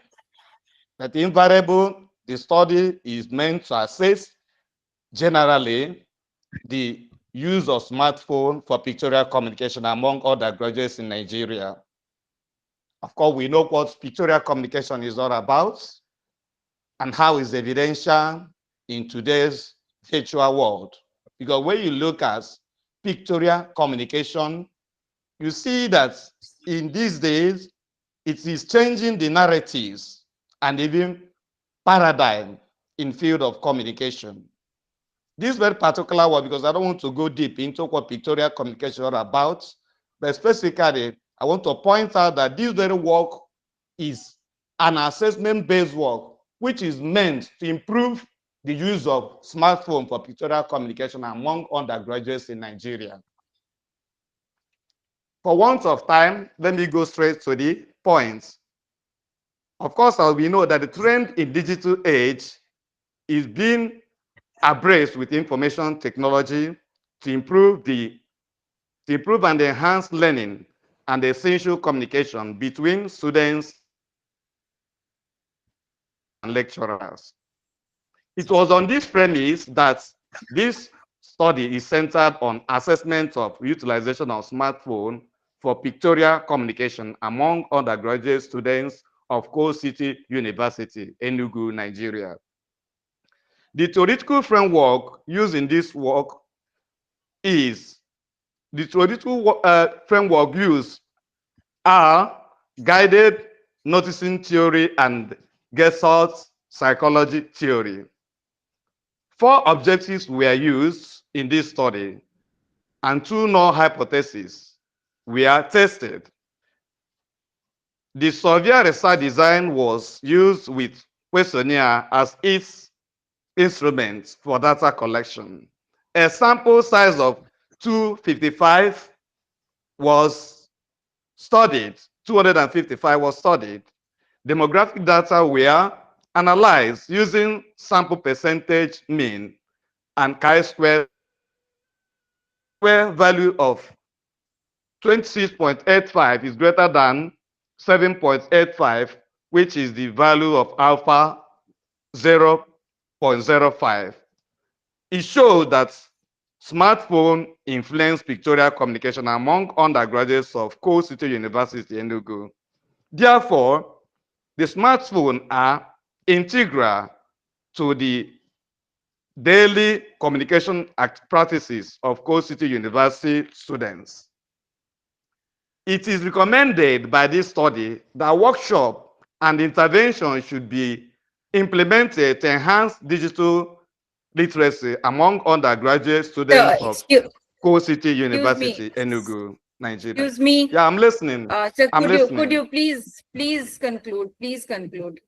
But invariable, the study is meant to assess generally the use of smartphone for pictorial communication among undergraduates in Nigeria. Of course, we know what pictorial communication is all about and how it's evidential in today's virtual world. Because when you look at pictorial communication, you see that in these days, it is changing the narratives and even paradigm in field of communication. This very particular one, because I don't want to go deep into what pictorial communication is about, but specifically, I want to point out that this very work is an assessment-based work, which is meant to improve the use of smartphone for pictorial communication among undergraduates in Nigeria. For want of time, let me go straight to the points. Of course, we know that the trend in digital age is being embraced with information technology to improve and enhance learning and essential communication between students and lecturers. It was on this premise that this study is centered on assessment of utilization of smartphone for pictorial communication among undergraduate students of Coal City University, Enugu, Nigeria. The theoretical framework used in this work is the theoretical framework used are guided noticing theory and Gessalt's psychology theory. 4 objectives were used in this study, and 2 null hypotheses were tested. The survey research design was used with questionnaire as its instrument for data collection. A sample size of 255 was studied, 255 was studied. Demographic data were analyzed using sample percentage mean and chi-square value of 26.85 is greater than 7.85, which is the value of alpha 0.05. It showed that smartphone influenced pictorial communication among undergraduates of Coal City University, Enugu. Therefore, the smartphones are integral to the daily communication practices of Coal City University students. It is recommended by this study that workshop and intervention should be implemented to enhance digital literacy among undergraduate students of Coal City University, Enugu. Nigeria. Excuse me. Yeah, I'm listening. Sir, I'm listening. could you please conclude? Please conclude.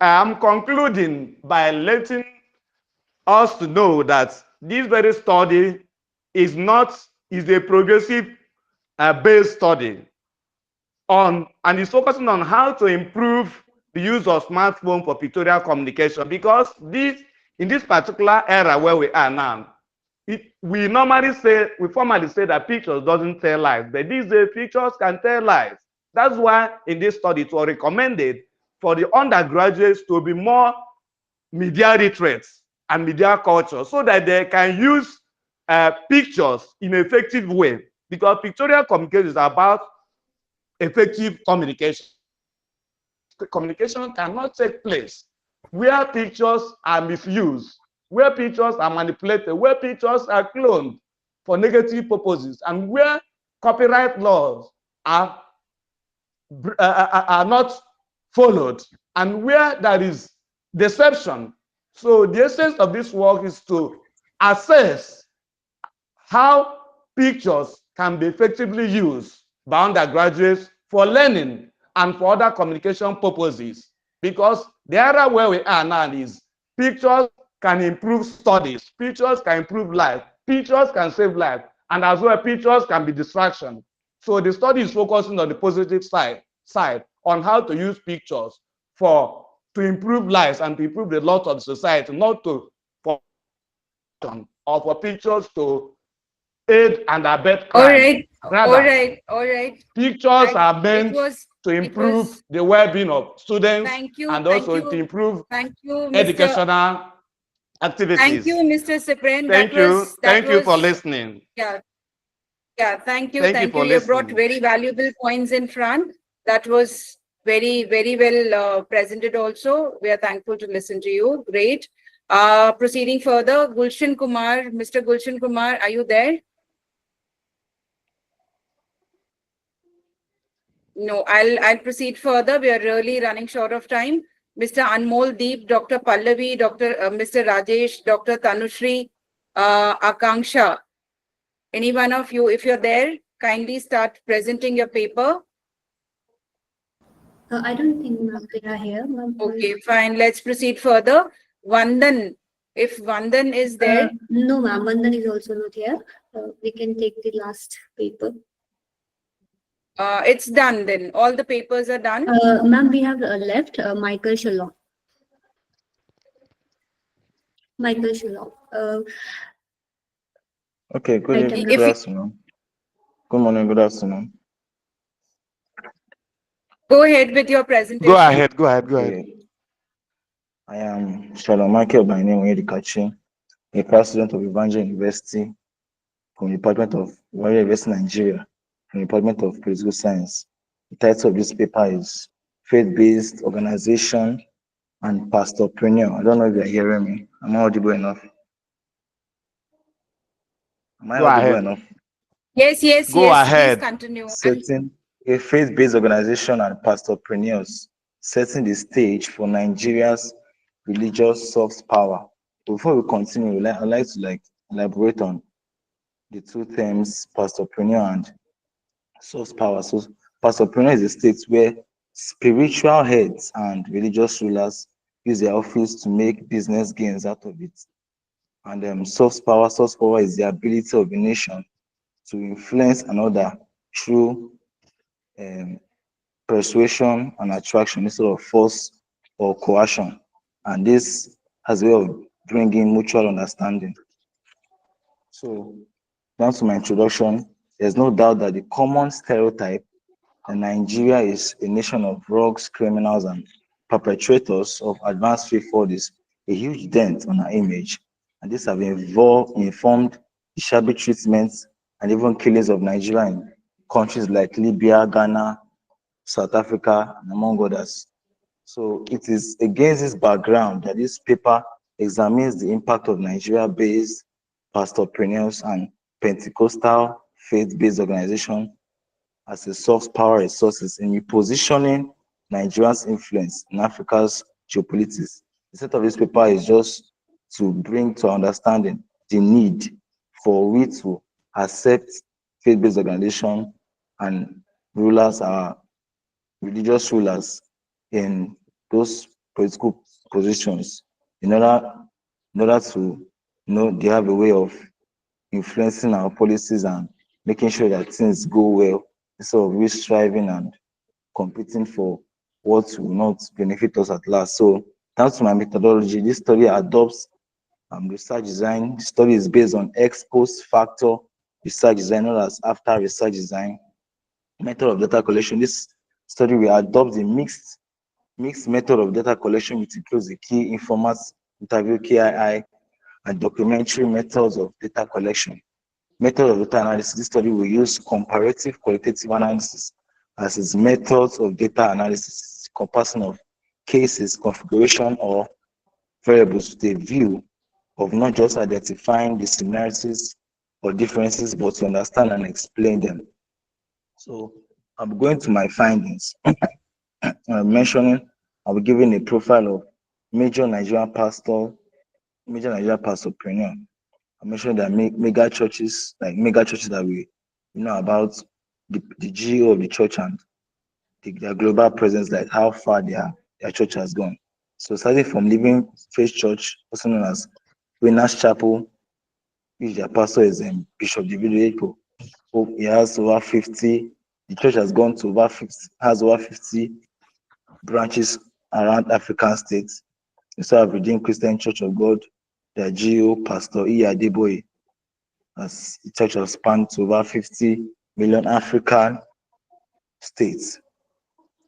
I'm concluding by letting us to know that this very study is a progressive based study on and is focusing on how to improve the use of smartphone for pictorial communication, because in this particular era where we are now, we formally say that pictures doesn't tell lies, but these days pictures can tell lies. That's why in this study it was recommended for the undergraduates to be more media literate and media culture, so that they can use pictures in an effective way, because pictorial communication is about effective communication. Communication cannot take place where pictures are misused, where pictures are manipulated, where pictures are cloned for negative purposes, and where copyright laws are not followed, and where there is deception. So the essence of this work is to assess how pictures can be effectively used by undergraduates for learning and for other communication purposes. Because the area where we are now is pictures can improve studies, pictures can improve life, pictures can save life, and as well pictures can be distraction. So the study is focusing on the positive side on how to use pictures to improve lives and to improve the lot of society, not to for or for pictures to aid and abet crime. All right. Pictures are meant to improve the well-being of students and also to improve educational activities. Thank you, Mr. Cyprian. Thank you for listening. Yeah, thank you. Thank you for You brought listening. very valuable points in front. That was very, very well presented also. We are thankful to listen to you. Great. Proceeding further, Gulshan Kumar. Mr. Gulshan Kumar, are you there? No, I'll proceed further. We are really running short of time. Mr. Anmol Deep, Dr. Pallavi, Mr. Rajesh, Dr. Tanushri, Akanksha. Any one of you, if you're there, kindly start presenting your paper. I don't think they are here. Okay, fine. Let's proceed further. Vandan, if Vandan is there. No, ma'am. Vandan is also not here. We can take the last paper. It's done then. All the papers are done. Ma'am, we have left Michael Shalom. Michael Shalom. Okay, good afternoon. Good morning, good afternoon. Go ahead with your presentation. Go ahead. Okay. I am Shalom Michael by name, Edikachi, a past student of Evangel University from the Department of Warrior University, Nigeria, from the Department of Political Science. The title of this paper is Faith-Based Organization and Pastorpreneur. I don't know if you're hearing me. Am I audible enough? Go ahead. Yes. Go ahead. Please continue. Setting a faith-based organization and pastorpreneurs, setting the stage for Nigeria's religious soft power. Before we continue, I'd like to elaborate on the two terms, pastorpreneur and soft power. So, pastorpreneur is a state where spiritual heads and religious rulers use their office to make business gains out of it. And soft power is the ability of a nation to influence another through persuasion and attraction instead of force or coercion. And this has a way of bringing mutual understanding. So, down to my introduction, there's no doubt that the common stereotype that Nigeria is a nation of rogues, criminals, and perpetrators of advanced faith fraud is a huge dent on our image. And this have informed the shabby treatments and even killings of Nigeria in countries like Libya, Ghana, South Africa, and among others. So it is against this background that this paper examines the impact of Nigeria-based pastorpreneurs and Pentecostal faith-based organization as a soft power resources in repositioning Nigeria's influence in Africa's geopolitics. The set of this paper is just to bring to understanding the need for we to accept faith-based organization and rulers are religious rulers in those political positions in order to they have a way of influencing our policies and making sure that things go well instead of we striving and competing for what will not benefit us at last. So thanks to my methodology, this study adopts research design. The study is based on ex post factor research design, known as after research design method of data collection. This study will adopt the mixed method of data collection, which includes the key informats, interview, KII, and documentary methods of data collection. Method of data analysis. This study will use comparative qualitative analysis as its methods of data analysis, comparison of cases, configuration, or variables with a view of not just identifying the similarities or differences, but to understand and explain them. So I'm going to my findings. I'll be giving a profile of major Nigerian pastorpreneur. I mentioned that mega churches that we know about, the GEO of the church and their global presence, like how far their church has gone. So starting from Living Faith Church, also known as Winners Chapel, which their pastor is Bishop David Oyedepo. He has over 50. The church has gone to has over 50 branches around African states. We also have Redeemed Christian Church of God, their GEO, Pastor E. Adeboye, as the church has spanned to over 50 million African states.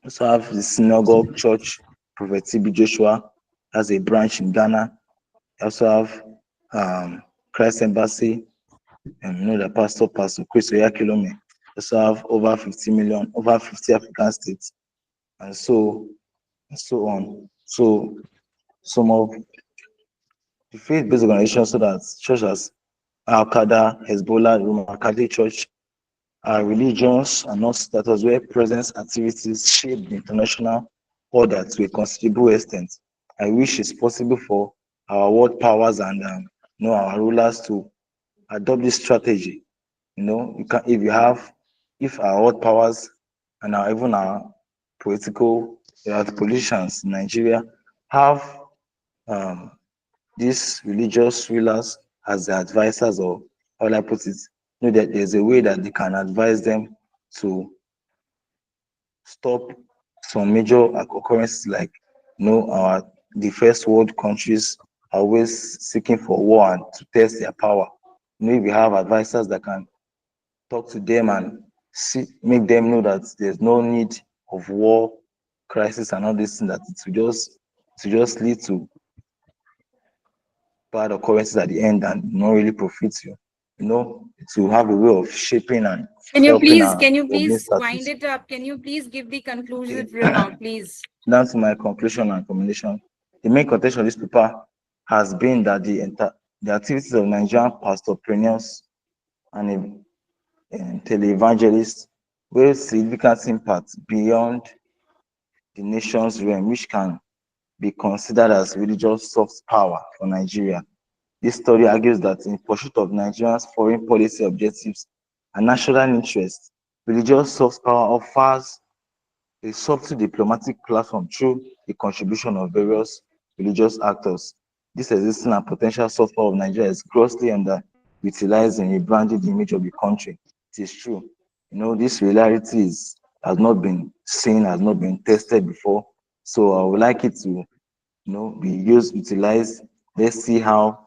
We also have the Synagogue Church, Prophet T.B. Joshua, has a branch in Ghana. We also have Christ Embassy, and the Pastor Chris Oyakilome. Also have over 50 African states, and so on. So some of the faith-based organizations, so that churches Al-Qaeda, Hezbollah, the Roman Catholic Church, are religions and not status where presence activities shape the international order to a considerable extent. I wish it's possible for our world powers and our rulers to adopt this strategy. If our world powers and even our politicians in Nigeria have these religious rulers as their advisors, or how will I put it, that there's a way that they can advise them to stop some major occurrences, like the first world countries are always seeking for war and to test their power. If we have advisors that can talk to them and make them know that there's no need of war, crisis, and all this thing, that it will just lead to bad occurrences at the end and not really profits you. To have a way of shaping and Can you helping please wind it up? Can you please give the conclusive remark, please? Down to my conclusion and recommendation. The main contention of this paper has been that the activities of Nigerian pastorpreneurs and televangelists will significant impact beyond the nation's realm, which can be considered as religious soft power for Nigeria. This study argues that in pursuit of Nigeria's foreign policy objectives and national interests, religious soft power offers a subtle diplomatic platform through the contribution of various religious actors. This existing and potential soft power of Nigeria is grossly underutilized in rebranding the image of the country. It is true. This reality has not been seen, has not been tested before. So I would like it to be utilized. Let's see how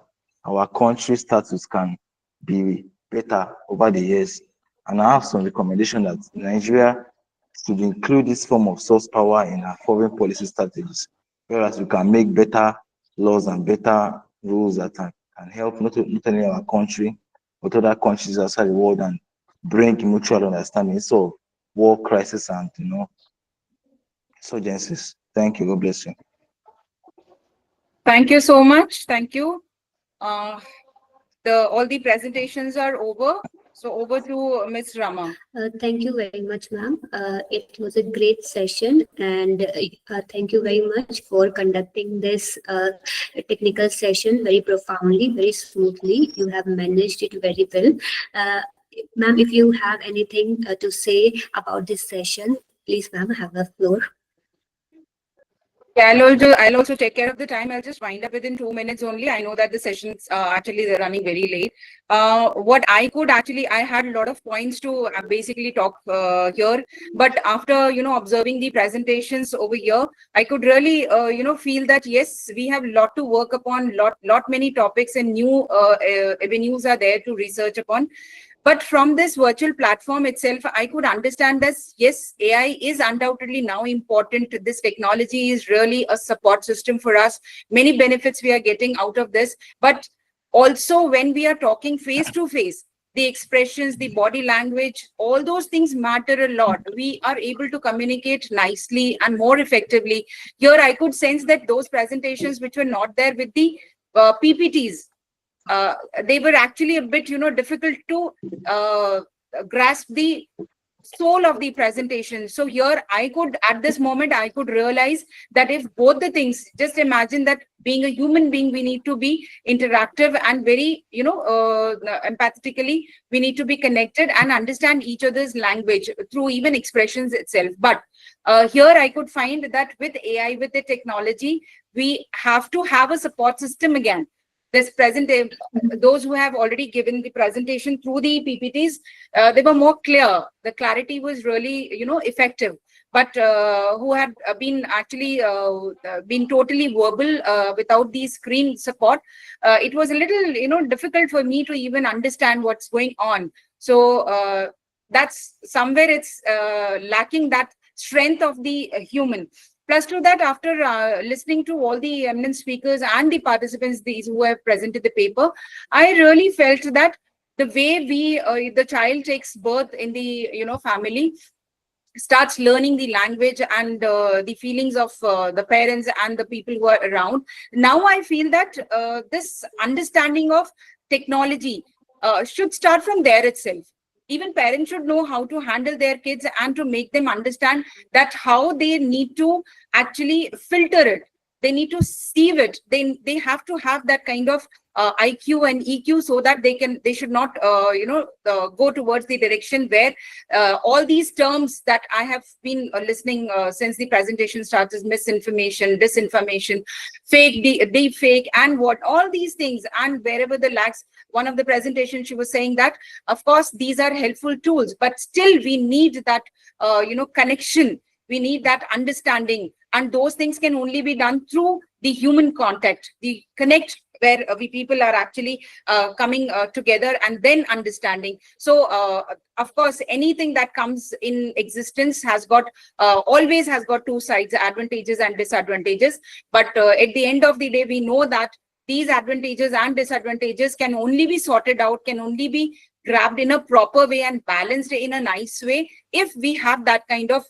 our country status can be better over the years. And I have some recommendation that Nigeria should include this form of source power in our foreign policy strategies, whereas we can make better laws and better rules that can help not only our country, but other countries outside the world, and bring mutual understanding of war, crisis, and insurgencies. Thank you. God bless you. Thank you so much. Thank you. All the presentations are over. So over to Ms. Rama. Thank you very much, ma'am. It was a great session, and thank you very much for conducting this technical session very profoundly, very smoothly. You have managed it very well. Ma'am, if you have anything to say about this session, please, ma'am, have the floor. Yeah, I'll also take care of the time. I'll just wind up within 2 minutes only. I know that the sessions actually they're running very late. What I could actually, I had a lot of points to basically talk here, but after observing the presentations over here, I could really feel that yes, we have a lot to work upon, lot many topics and new avenues are there to research upon. But from this virtual platform itself, I could understand that, yes, AI is undoubtedly now important. This technology is really a support system for us. Many benefits we are getting out of this. But also when we are talking face to face, the expressions, the body language, all those things matter a lot. We are able to communicate nicely and more effectively. Here, I could sense that those presentations which were not there with the PPTs, they were actually a bit, difficult to grasp the soul of the presentation. So here I could, at this moment, I could realize that if both the things, just imagine that being a human being, we need to be interactive and very, empathetically, we need to be connected and understand each other's language through even expressions itself. But here I could find that with AI, with the technology, we have to have a support system again. This those who have already given the presentation through the PPTs, they were more clear. The clarity was really, effective. But who had been actually been totally verbal without the screen support, it was a little, difficult for me to even understand what's going on. So that's somewhere it's lacking that strength of the human. Plus to that, after listening to all the eminent speakers and the participants, these who have presented the paper, I really felt that the way the child takes birth in the, family, starts learning the language and the feelings of the parents and the people who are around. Now I feel that this understanding of technology should start from there itself. Even parents should know how to handle their kids and to make them understand that how they need to actually filter it. They need to sieve it. They have to have that kind of IQ and EQ, so that they should not go towards the direction where all these terms that I have been listening since the presentation starts, is misinformation, disinformation, deep fake, and what all these things, and wherever the lacks. One of the presentations, she was saying that of course these are helpful tools, but still we need that connection. We need that understanding, and those things can only be done through the human contact, the connect, where we people are actually coming together and then understanding. So of course, anything that comes in existence has got always has got two sides, advantages and disadvantages. But at the end of the day, we know that these advantages and disadvantages can only be sorted out, can only be grabbed in a proper way and balanced in a nice way if we have that kind of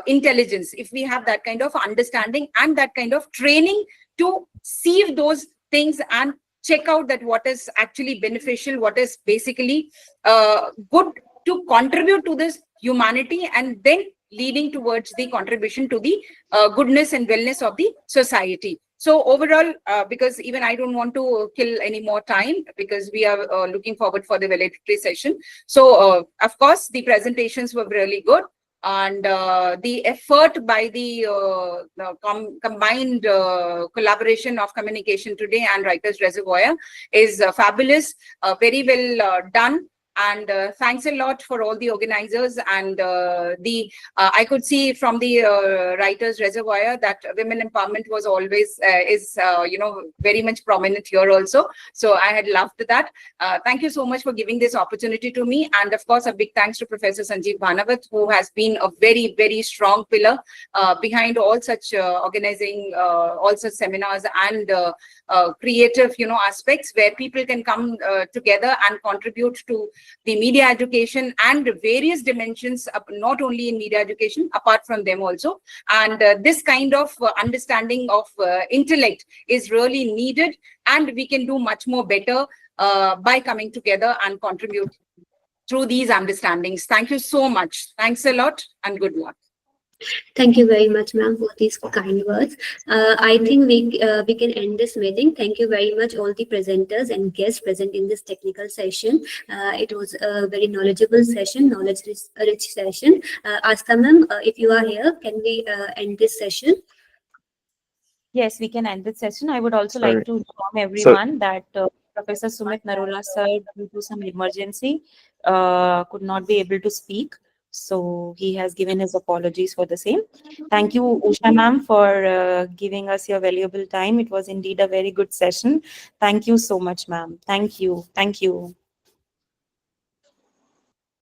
intelligence, if we have that kind of understanding and that kind of training to sieve those things and check out that what is actually beneficial, what is basically good to contribute to this humanity, and then leading towards the contribution to the goodness and wellness of the society. So overall, because even I don't want to kill any more time, because we are looking forward for the valedictory session. So of course, the presentations were really good. And the effort by the combined collaboration of Communication Today and Writers Reservoir is fabulous, very well done. And thanks a lot for all the organizers. And I could see from the Writers Reservoir that women empowerment was always is very much prominent here also. So I had loved that. Thank you so much for giving this opportunity to me. And of course, a big thanks to Professor Sanjeev Bhanavat, who has been a very, very strong pillar behind all such organizing all such seminars and creative aspects where people can come together and contribute to the media education and various dimensions, not only in media education, apart from them also. And this kind of understanding of intellect is really needed, and we can do much more better by coming together and contribute through these understandings. Thank you so much. Thanks a lot and good luck. Thank you very much, ma'am, for these kind words. I think we can end this meeting. Thank you very much, all the presenters and guests present in this technical session. It was a very knowledgeable session, knowledge-rich session. Asta ma'am, if you are here, can we end this session? Yes, we can end this session. I would also Sorry. like to inform everyone that Professor Sumit Narula sir, due to some emergency, could not be able to speak. So he has given his apologies for the same. Thank you, Usha ma'am, for giving us your valuable time. It was indeed a very good session. Thank you so much, ma'am. Thank you. Thank you.